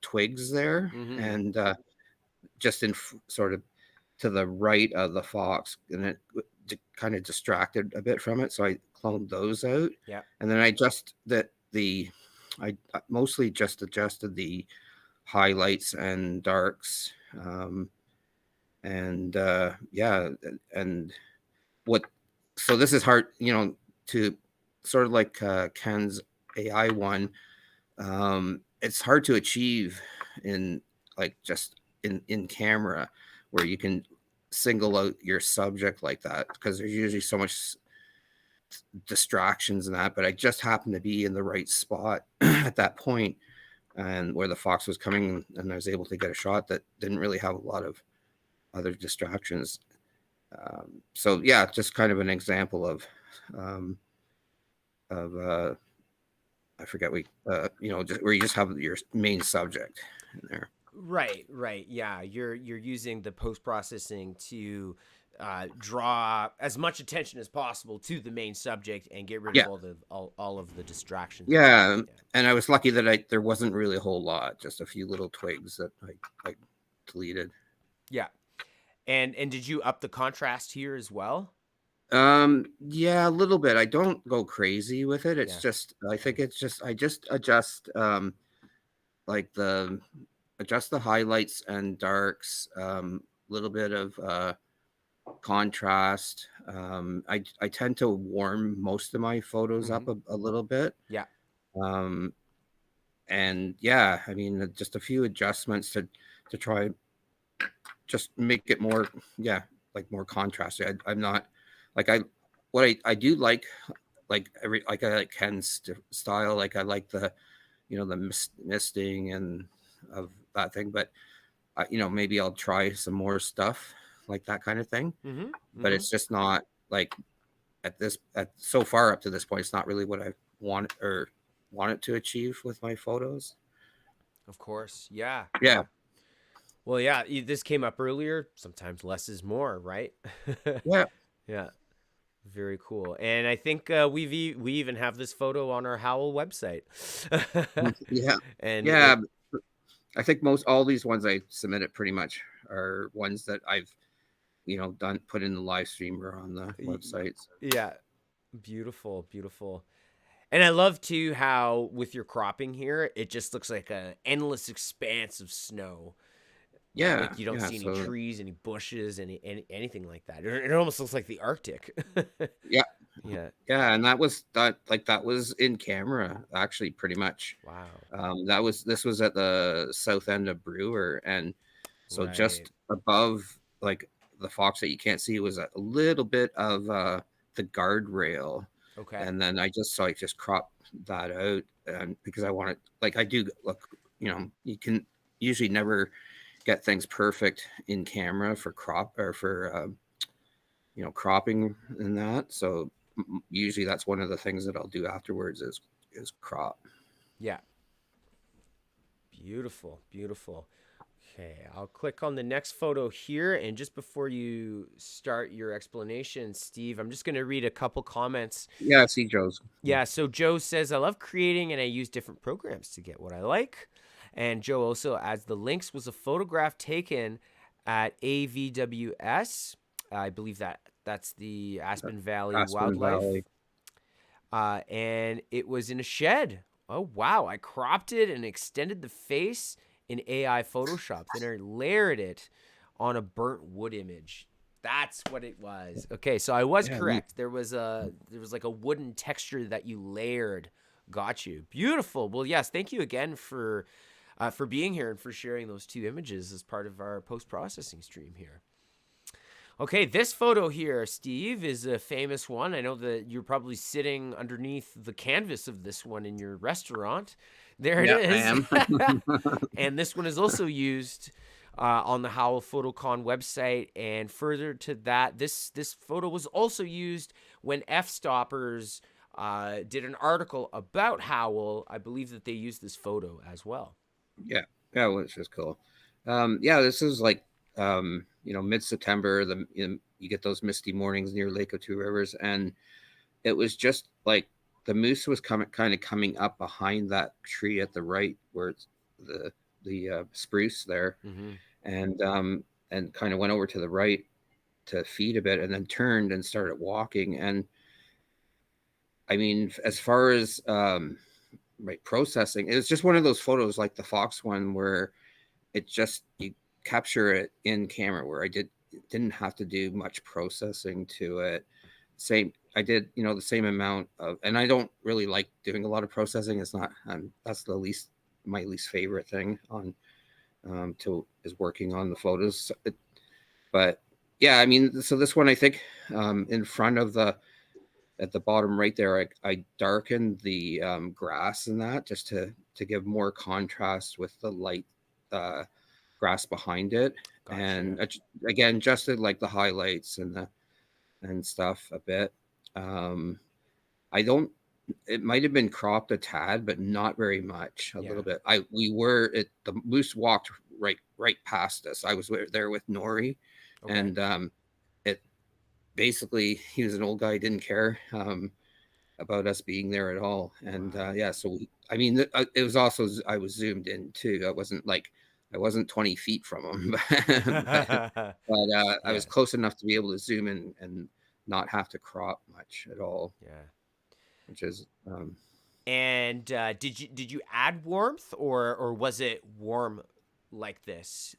twigs there, and just in sort of to the right of the fox, and it kind of distracted a bit from it. So I cloned those out. Yeah, and then I mostly just adjusted the highlights and darks, so this is hard, to sort of like Ken's AI one. It's hard to achieve in camera, where you can single out your subject like that, because there's usually so much distractions in that. But I just happened to be in the right spot at that point, and where the fox was coming, and I was able to get a shot that didn't really have a lot of other distractions. Just kind of an example of I forget just where you just have your main subject in there. Right. Yeah, you're using the post processing to draw as much attention as possible to the main subject and get rid of all of the distractions. Yeah, and I was lucky that there wasn't really a whole lot, just a few little twigs that I deleted. Yeah, and did you up the contrast here as well? Yeah, a little bit. I don't go crazy with it. It's just I think it's just I just adjust like adjust the highlights and darks, little bit of contrast. I tend to warm most of my photos up a little bit. Yeah. And yeah, I mean, just a few adjustments to try just make it more more contrasty. I'm not like I do like I like Ken's style. Like I like the the misting and of that thing, but maybe I'll try some more stuff like that kind of thing. But it's just not like so far up to this point, it's not really what I want it to achieve with my photos. Of course. Yeah. Well, yeah, this came up earlier. Sometimes less is more, right? Yeah. Yeah. Very cool. And I think we even have this photo on our Howl website. Yeah. And yeah, I think all these ones I submitted pretty much are ones that I've put in the live stream or on the websites. Yeah. Beautiful. And I love too how with your cropping here, it just looks like an endless expanse of snow. Yeah, like you don't see any trees, any bushes, anything like that. It almost looks like the Arctic. Yeah, and that was in camera actually, pretty much. Wow. This was at the south end of Brewer, and so just above like the fox that you can't see was a little bit of the guardrail. Okay. And then I just cropped that out, and because I wanted, I do look, you can usually never get things perfect in camera for cropping and that. So usually that's one of the things that I'll do afterwards is crop. Yeah. Beautiful. Okay, I'll click on the next photo here. And just before you start your explanation, Steve, I'm just going to read a couple comments. Yeah, I see Joe's. Yeah, so Joe says, I love creating and I use different programs to get what I like. And Joe also adds the links was a photograph taken at AVWS. I believe that's the Aspen Valley Wildlife. And it was in a shed. Oh, wow. I cropped it and extended the face in AI Photoshop. Then I layered it on a burnt wood image. That's what it was. Okay, so I was correct. There was like a wooden texture that you layered. Got you. Beautiful. Well, yes, thank you again for being here and for sharing those two images as part of our post-processing stream here. Okay, this photo here, Steve, is a famous one. I know that you're probably sitting underneath the canvas of this one in your restaurant. There it is. I am. And this one is also used on the Howl Photocon website. And further to that, this photo was also used when F-Stoppers did an article about Howl. I believe that they used this photo as well. Yeah, which is cool. This is like mid-September. You get those misty mornings near Lake of Two Rivers, and it was just like the moose was coming up behind that tree at the right, where it's the spruce there, and kind of went over to the right to feed a bit, and then turned and started walking. And I mean, as far as processing, it was just one of those photos like the fox one where it just you capture it in camera, where I didn't have to do much processing to it. I did the same amount of, and I don't really like doing a lot of processing. It's not that's my least favorite thing on is working on the photos. But yeah, I mean, so this one, I think in front of at the bottom right there, I darkened the grass and that just to give more contrast with the light grass behind it. Gotcha. And again, adjusted like the highlights and stuff a bit. I don't it might have been cropped a tad, but not very much. A little bit. The moose walked right past us. I was there with Nori, and it basically, he was an old guy, didn't care about us being there at all. And so it was also, I was zoomed in too. I wasn't 20 feet from him, but I was close enough to be able to zoom in and not have to crop much at all. Yeah. Which is and did you add warmth, or was it warm like this?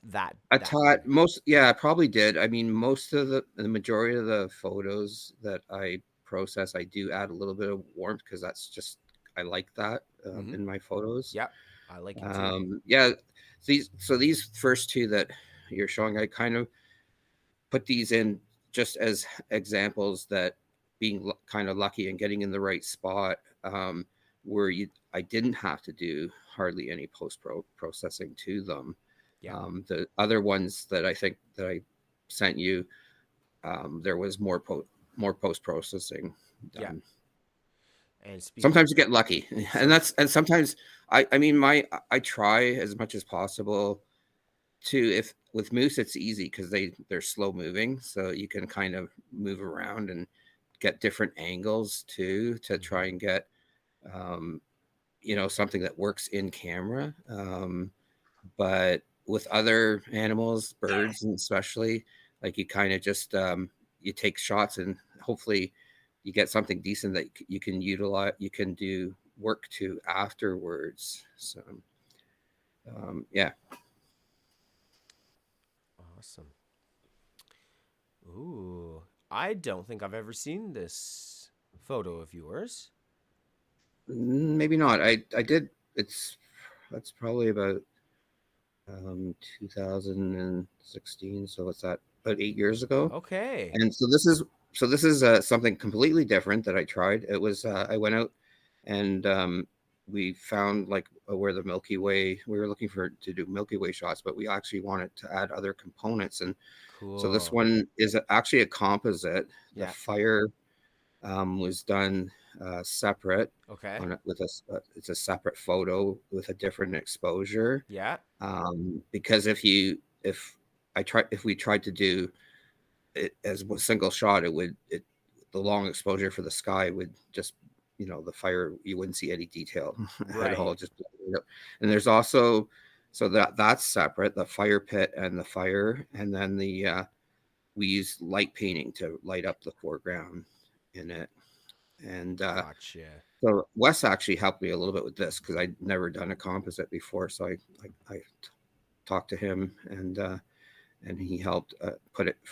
I taught most. Yeah, I probably did. I mean, the majority of the photos that I process, I do add a little bit of warmth because that's just, I like that in my photos. Yep, I like it too. Yeah, these first two that you're showing, I kind of put these in just as examples that being kind of lucky and getting in the right spot, where I didn't have to do hardly any processing to them. Yeah. The other ones that I think that I sent you, there was more post processing done. Yeah. And sometimes you get lucky, and sometimes I try as much as possible to, if with moose it's easy because they're slow moving, so you can kind of move around and get different angles too to try and get something that works in camera. But with other animals, birds, and especially, like, you kind of just you take shots and hopefully you get something decent that you can utilize, you can do work to afterwards. So yeah. Awesome. Ooh, I don't think I've ever seen this photo of yours. Maybe not. I did. That's probably about 2016. So what's that? About 8 years ago. Okay. And so this is something completely different that I tried. It was I went out and we found where the Milky Way. We were looking to do Milky Way shots, but we actually wanted to add other components. And so this one is actually a composite. The fire was done separate. Okay. It's a separate photo with a different exposure. Yeah. Because if we tried to do it as a single shot, the long exposure for the sky would just, the fire, you wouldn't see any detail at all. Just, and there's also, so that's separate, the fire pit and the fire, and then we use light painting to light up the foreground in it. And gotcha. So Wes actually helped me a little bit with this because I'd never done a composite before. So I talked to him, and he helped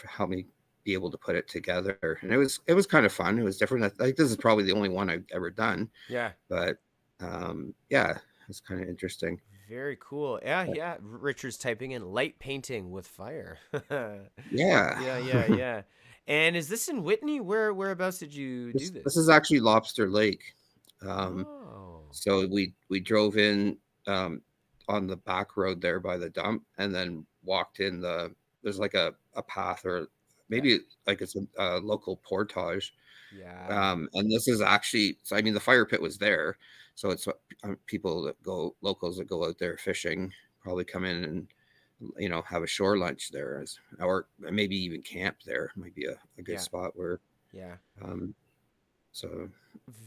help me be able to put it together. And it was kind of fun. It was different. This is probably the only one I've ever done. Yeah. But it's kind of interesting. Very cool. Yeah. Richard's typing in light painting with fire. Yeah. And is this in Whitney? Whereabouts did you do this? This is actually Lobster Lake. So we drove in on the back road there by the dump, and then walked in there's like a path, or maybe like it's a local portage. Yeah. And this is actually, so I mean, the fire pit was there, so it's locals that go out there fishing probably come in and have a shore lunch there, or maybe even camp there. Might be a good spot where so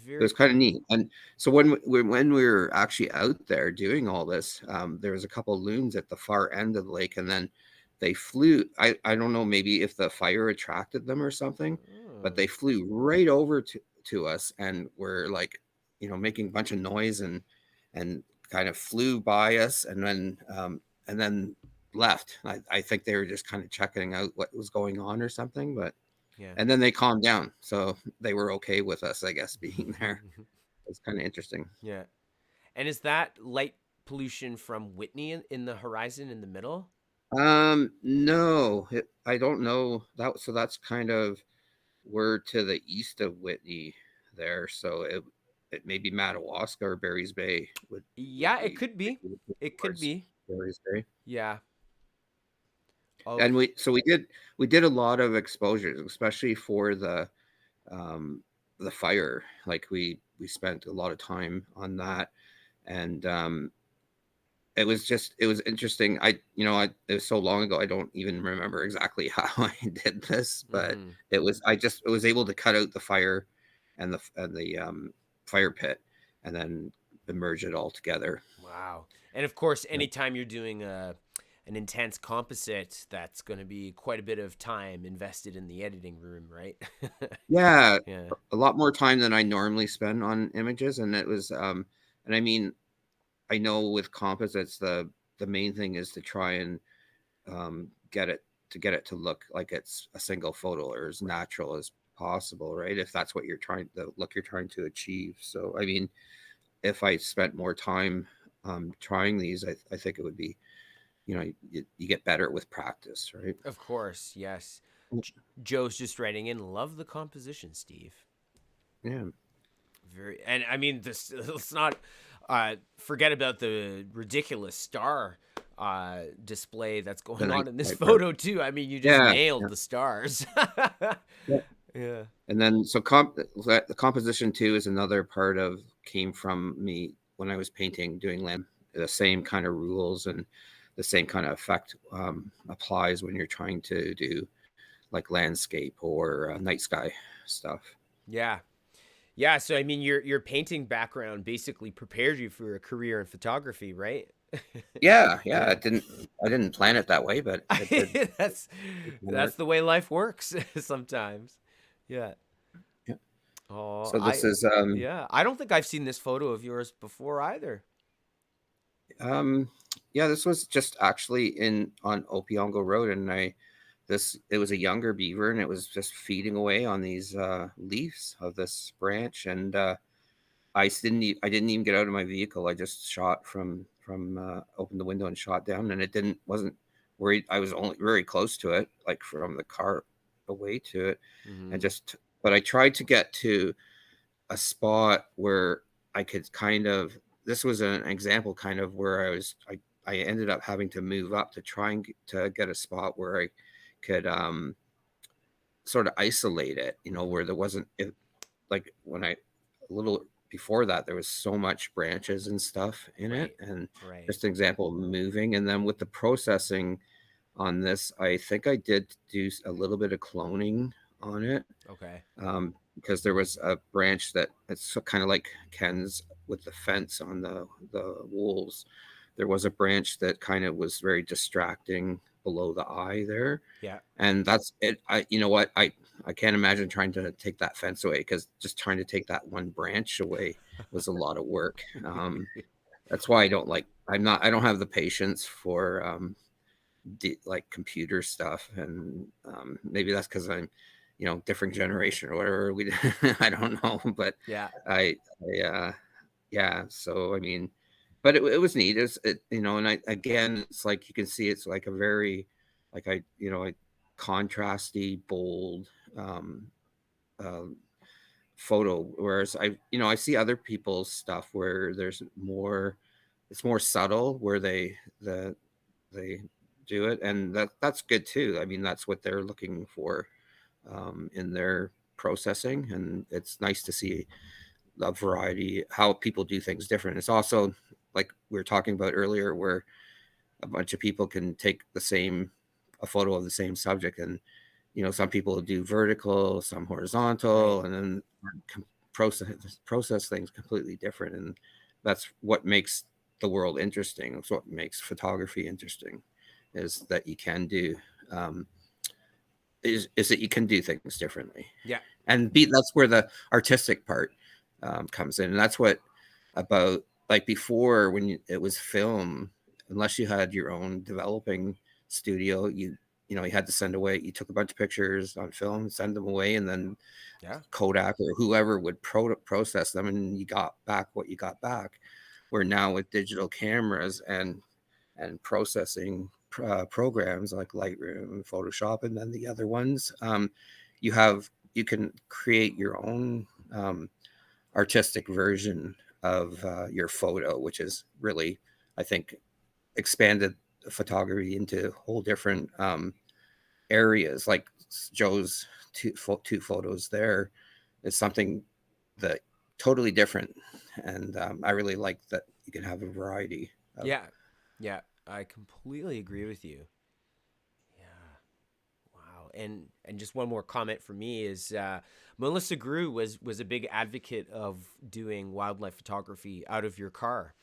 it was kind of neat. And so when we were actually out there doing all this, there was a couple of loons at the far end of the lake, and then they flew. I don't know, maybe if the fire attracted them or something, but they flew right over to us, and were making a bunch of noise and kind of flew by us, and then left. I think they were just kind of checking out what was going on or something, but and then they calmed down, so they were okay with us, I guess, being there. It's kind of interesting. Yeah. And is that light pollution from Whitney in the horizon in the middle? No, I don't know that. So that's kind of, we're to the east of Whitney there, so it may be Madawaska or Barry's Bay. It could be. It could be Barry's Bay. Yeah. And we did a lot of exposures, especially for the fire. Like we we spent a lot of time on that, and it was interesting. It was so long ago, I don't even remember exactly how I did this, but I was able to cut out the fire and the fire pit, and then merge it all together. Wow. And of course, anytime you're doing an intense composite, that's going to be quite a bit of time invested in the editing room, right? Yeah, Yeah. a lot more time than I normally spend on images, and it was and I mean, I know with composites the main thing is to try and get it to look like it's a single photo or as natural as possible, right? If that's what the look you're trying to achieve. So I mean, if I spent more time trying these, I think it would be, you get better with practice, right? Of course, yes. Joe's just writing in, love the composition, Steve. Yeah. Very, and I mean, this, let's not forget about the ridiculous star display that's going on in this photo too. I mean, you just nailed the stars. Yeah. And then the composition too is another part came from me when I was painting, doing land. The same kind of rules and the same kind of effect applies when you're trying to do like landscape or night sky stuff. Yeah. Yeah, so I mean, your painting background basically prepared you for a career in photography, right? Yeah. I didn't plan it that way, but that's the way life works sometimes. Yeah. Yeah. Oh, so this is yeah. I don't think I've seen this photo of yours before either. Yeah, this was just actually on Opiongo Road, and it was a younger beaver, and it was just feeding away on these leaves of this branch, and I didn't even get out of my vehicle. I just shot from opened the window and shot down, and wasn't worried. I was only very close to it, like from the car away to it, and but I tried to get to a spot where I could this was an example kind of where I ended up having to move up to try and to get a spot where I could sort of isolate it, where there wasn't like when a little before that, there was so much branches and stuff in it. And just an example of moving. And then with the processing on this, I think I did do a little bit of cloning on it. Okay. Because there was a branch that it's kind of like Ken's with the fence on the wolves. There was a branch that kind of was very distracting below the eye there. Yeah. And that's it. You know what? I can't imagine trying to take that fence away, because just trying to take that one branch away was a lot of work. That's why I don't have the patience for like computer stuff. And maybe that's because I'm, different generation or whatever. I don't know, but yeah, yeah. So, I mean, but it was neat. And again, it's like, you can see, it's like a very, like, contrasty, bold photo. Whereas I see other people's stuff where it's more subtle, where they do it. And that's good too. I mean, that's what they're looking for in their processing. And it's nice to see a variety, how people do things different. It's also like we were talking about earlier, where a bunch of people can take a photo of the same subject, and some people do vertical, some horizontal, and then process things completely different. And that's what makes the world interesting. It's what makes photography interesting, is that you can do is that you can do things differently. Yeah. And that's where the artistic part comes in. And that's what about, like, before, when it was film, unless you had your own developing studio, you had to send away. You took a bunch of pictures on film, send them away, and then Kodak or whoever would process them, and you got back what you got back. Where now with digital cameras and processing programs like Lightroom and Photoshop, and then the other ones, you can create your own artistic version of your photo, which is really, I think, expanded photography into whole different areas. Like Joe's two photos there is something that totally different. And I really like that you can have a variety. Yeah, I completely agree with you. Yeah. Wow. And just one more comment for me is Melissa Grew was a big advocate of doing wildlife photography out of your car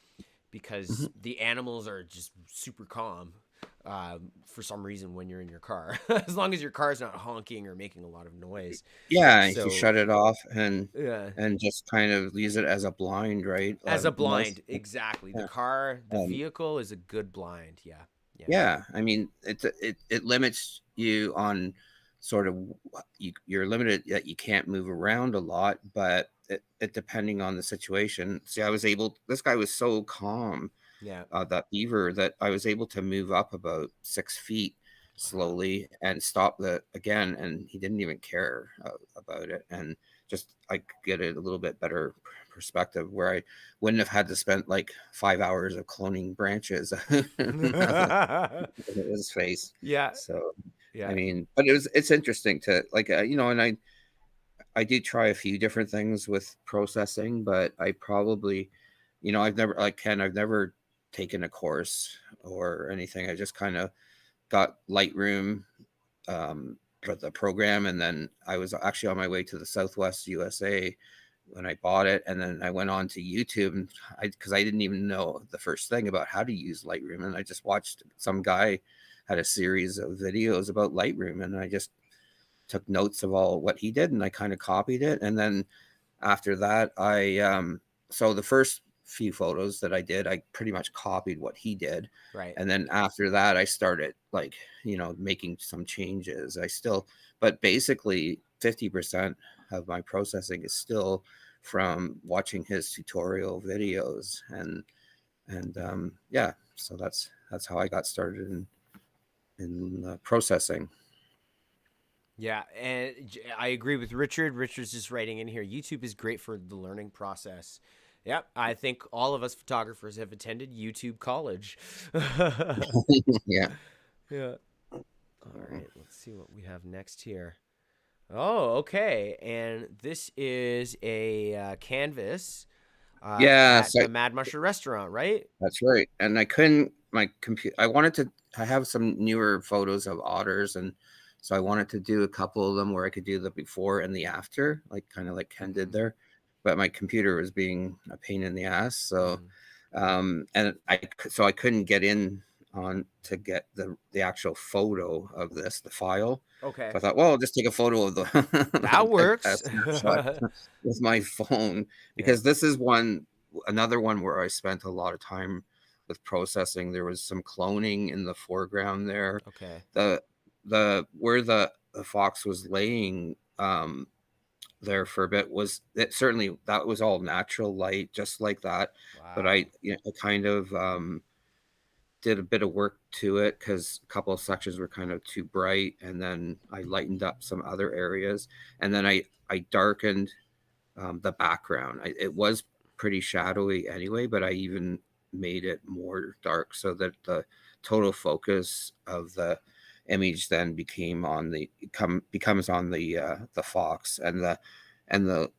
because Mhm. the animals are just super calm for some reason when you're in your car, as long as your car's not honking or making a lot of noise. Yeah, you So shut it off yeah, and just kind of use it as a blind, right? as a Most blind, exactly. The yeah. car, the Um, vehicle is a good blind. Yeah, yeah, yeah, I mean, it limits you on sort of you're limited that you can't move around a lot, but it depending on the situation. See, I was able. This guy was so calm, yeah. that beaver, that I was able to move up about 6 feet Wow. slowly and stop the again, and he didn't even care about it, and just I could get it a little bit better perspective where I wouldn't have had to spend like 5 hours of cloning branches in his face. Yeah, So I yeah. mean, but it's interesting to like and I do try a few different things with processing, but I probably, I've never like Ken, I've never taken a course or anything. I just kind of got Lightroom for the program, and then I was actually on my way to the Southwest USA when I bought it, and then I went on to YouTube, and because I didn't even know the first thing about how to use Lightroom, and I just watched some guy had a series of videos about Lightroom, and I just took notes of all what he did, and I kind of copied it, and then after that, so the first few photos that I did, I pretty much copied what he did. Right. And then after that, I started like, making some changes. But basically 50% of my processing is still from watching his tutorial videos. And yeah, so that's how I got started in processing. Yeah, and I agree with Richard. Richard's just writing in here. YouTube is great for the learning process. Yep, I think all of us photographers have attended YouTube college. Yeah. Yeah. All right, let's see what we have next here. Oh, okay. And this is a canvas Yeah. at So the Mad Musher restaurant, right? that's right. And I couldn't, my computer, I have some newer photos of otters. And so I wanted to do a couple of them where I could do the before and the after, like kind of like Ken did Mm-hmm. there. But my computer was being a pain in the ass. So, Mm-hmm. so I couldn't get in on to get the actual photo of the file. Okay. So I thought, well, I'll just take a photo of That a works. snapshot with my phone, Yeah. because this is another one where I spent a lot of time with processing. There was some cloning in the foreground there. Okay. The where the fox was laying there for a bit was it certainly that was all natural light, just like that. But Wow. I kind of did a bit of work to it because a couple of sections were kind of too bright, and then I lightened up some other areas, and then I darkened the background. It was pretty shadowy anyway, but I even made it more dark so that the total focus of the image then becomes on the fox and the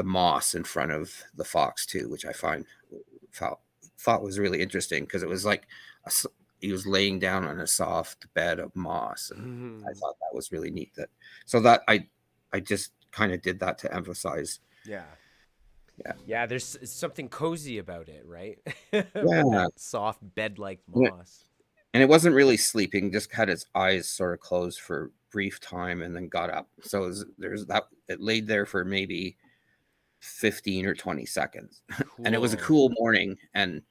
moss in front of the fox too, which I thought was really interesting because it was like he was laying down on a soft bed of moss, and I thought that was really neat. That I just kind of did that to emphasize. Yeah. Yeah. Yeah, there's something cozy about it, right? With Yeah. that soft bed-like And it, moss. and it wasn't really sleeping, just had its eyes sort of closed for a brief time and then got up. So there's that, it laid there for maybe 15 or 20 seconds. And it was a Cool. cool morning, and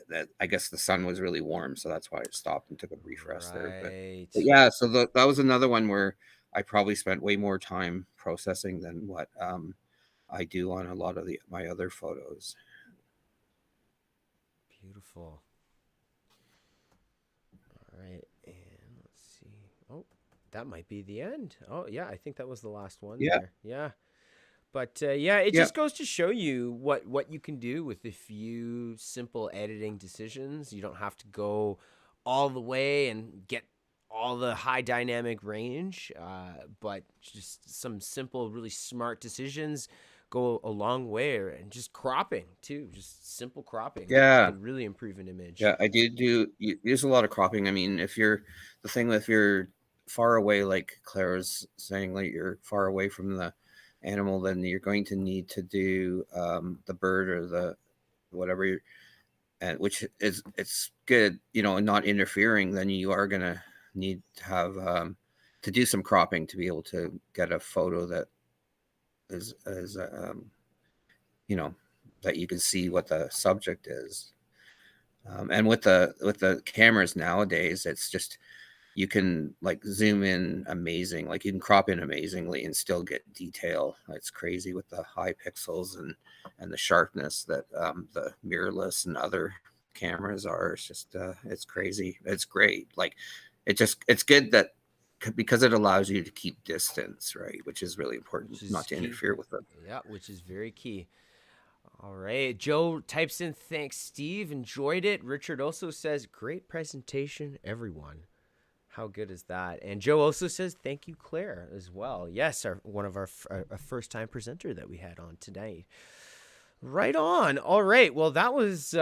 that I guess the sun was really warm, so that's why it stopped and took a brief rest there. Right. But yeah, so that was another one where I probably spent way more time processing than what I do on a lot of my other photos. Beautiful. All right, and let's see. Oh, that might be the end. Oh, yeah, I think that was the last one Yeah. there. Yeah. But yeah, it Yeah. just goes to show you what you can do with a few simple editing decisions. You don't have to go all the way and get all the high dynamic range, but just some simple, really smart decisions go a long way, and just cropping too, just simple cropping. Yeah. Can really improve an image. Yeah, I use a lot of cropping. I mean, if you're far away, like Claire was saying, like you're far away from the animal, then you're going to need to do the bird or the whatever you're, and which is it's good, not interfering. Then you are gonna need to have to do some cropping to be able to get a photo that is that you can see what the subject is. And with the cameras nowadays, it's just you can like zoom in amazing, like you can crop in amazingly and still get detail. It's crazy with the high pixels and the sharpness that the mirrorless and other cameras are. It's just it's crazy. It's great. Like it's good that because it allows you to keep distance, right? Which is really important, not to interfere with it. Yeah, which is very key. All right. Joe types in, thanks, Steve. Enjoyed it. Richard also says, great presentation, everyone. How good is that? And Joe also says, thank you, Claire, as well. Yes, one of our first-time presenter that we had on tonight. Right on. All right. Well, that was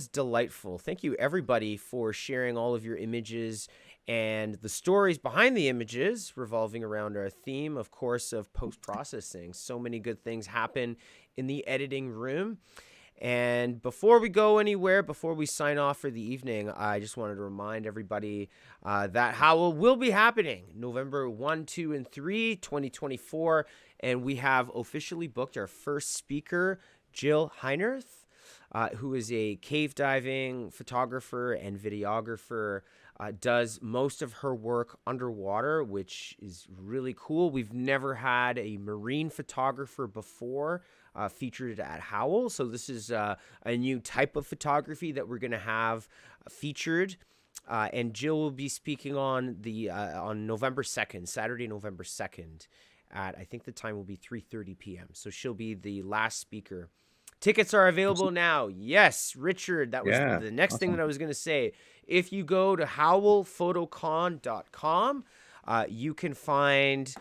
delightful. Thank you, everybody, for sharing all of your images and the stories behind the images revolving around our theme, of course, of post-processing. So many good things happen in the editing room. And before we go anywhere, before we sign off for the evening, I just wanted to remind everybody that Howl will be happening November 1, 2, and 3, 2024. And we have officially booked our first speaker, Jill Heinerth, who is a cave diving photographer and videographer. Does most of her work underwater, which is really cool. We've never had a marine photographer before featured at Howl, so this is a new type of photography that we're going to have featured. And Jill will be speaking on November 2nd, Saturday, November 2nd, at I think the time will be 3:30 p.m. So she'll be the last speaker. Tickets are available now. Yes, Richard, that was the next thing that I was going to say. If you go to howlphotocon.com, you can find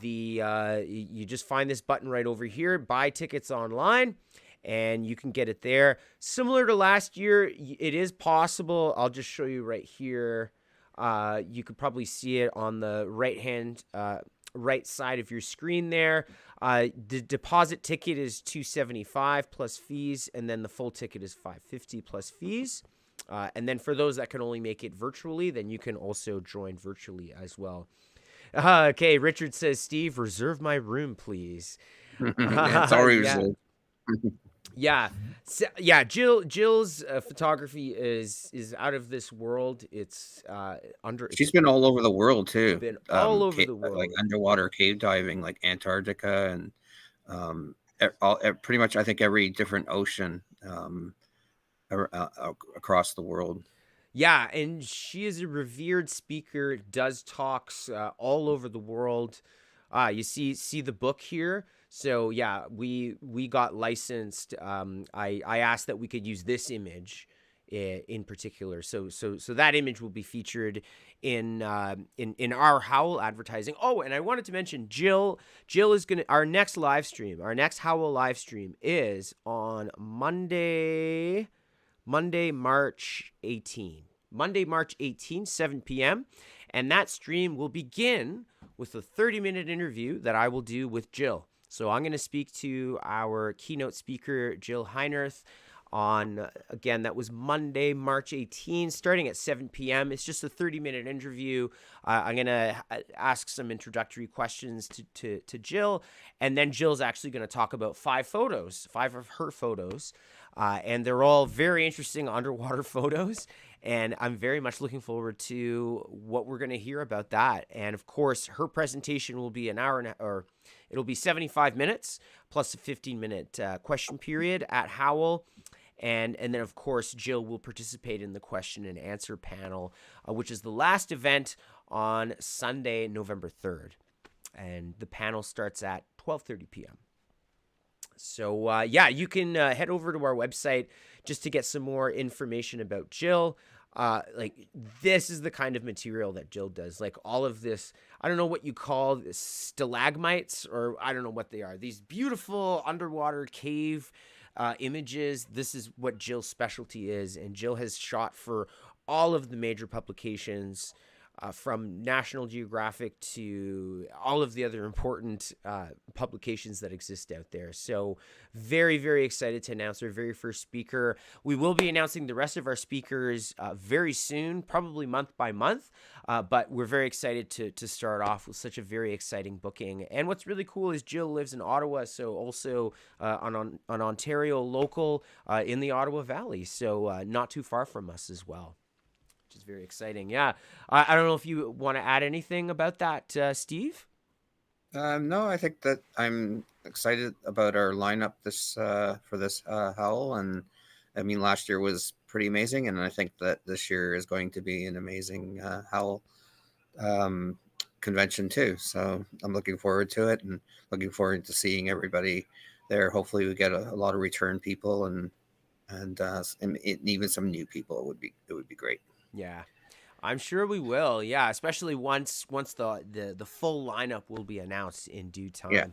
you just find this button right over here, buy tickets online, and you can get it there. Similar to last year, it is possible. I'll just show you right here. You could probably see it on the right side of your screen there. The deposit ticket is $275 plus fees, and then the full ticket is $550 plus fees. And then for those that can only make it virtually, then you can also join virtually as well. Okay, Richard says, Steve, reserve my room, please. It's already reserved. Yeah. So, yeah, Jill's photography is out of this world. It's she's been all over the world too. Been all over the world, like underwater cave diving, like Antarctica and pretty much I think every different ocean across the world. Yeah, and she is a revered speaker. Does talks all over the world. You see the book here. So yeah, we got licensed. I asked that we could use this image in particular. So that image will be featured in our Howl advertising. Oh, and I wanted to mention Jill is gonna our next Howl live stream is on Monday, March 18. Monday, March 18, 7 p.m. And that stream will begin with a 30-minute interview that I will do with Jill. So I'm going to speak to our keynote speaker, Jill Heinerth, on, again, that was Monday, March 18, starting at 7 p.m. It's just a 30-minute interview. I'm going to ask some introductory questions to Jill, and then Jill's actually going to talk about 5 of her photos, and they're all very interesting underwater photos, and I'm very much looking forward to what we're going to hear about that. And, of course, her presentation will be it'll be 75 minutes plus a 15-minute question period at Howl. And then, of course, Jill will participate in the question and answer panel, which is the last event on Sunday, November 3rd. And the panel starts at 12:30 p.m. So, you can head over to our website just to get some more information about Jill. This is the kind of material that Jill does. Like all of this, I don't know what you call this, stalagmites, or I don't know what they are. These beautiful underwater cave images. This is what Jill's specialty is, and Jill has shot for all of the major publications, from National Geographic to all of the other important publications that exist out there. So very, very excited to announce our very first speaker. We will be announcing the rest of our speakers very soon, probably month by month. But we're very excited to start off with such a very exciting booking. And what's really cool is Jill lives in Ottawa, so also an Ontario local in the Ottawa Valley, so not too far from us as well, which is very exciting. Yeah. I don't know if you want to add anything about that, Steve? No, I think that I'm excited about our lineup for this Howl. And I mean, last year was pretty amazing, and I think that this year is going to be an amazing Howl convention too. So I'm looking forward to it, and looking forward to seeing everybody there. Hopefully we get a lot of return people and even some new people. It would be great. Yeah, I'm sure we will. Yeah, especially once the full lineup will be announced in due time. Yeah.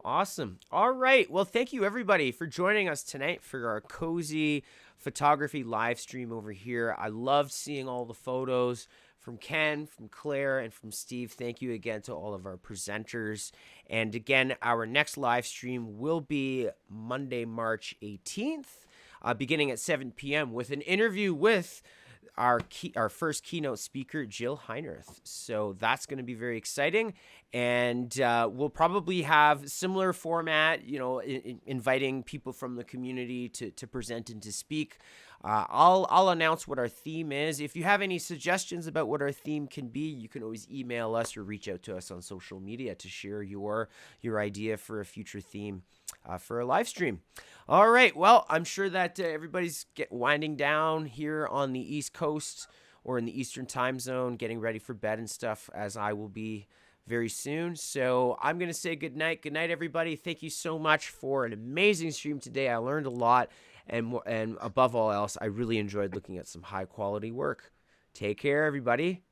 Awesome. All right. Well, thank you everybody for joining us tonight for our cozy photography live stream over here. I loved seeing all the photos from Ken, from Claire, and from Steve. Thank you again to all of our presenters. And again, our next live stream will be Monday, March 18th, beginning at 7 p.m. with an interview with our first keynote speaker, Jill Heinerth. So that's going to be very exciting. And we'll probably have similar format, inviting people from the community to present and to speak. I'll announce what our theme is. If you have any suggestions about what our theme can be, you can always email us or reach out to us on social media to share your idea for a future theme for a live stream. All right. Well, I'm sure that everybody's winding down here on the East Coast or in the Eastern time zone, getting ready for bed and stuff, as I will be very soon. So I'm going to say good night. Good night, everybody. Thank you so much for an amazing stream today. I learned a lot. And above all else, I really enjoyed looking at some high quality work. Take care, everybody.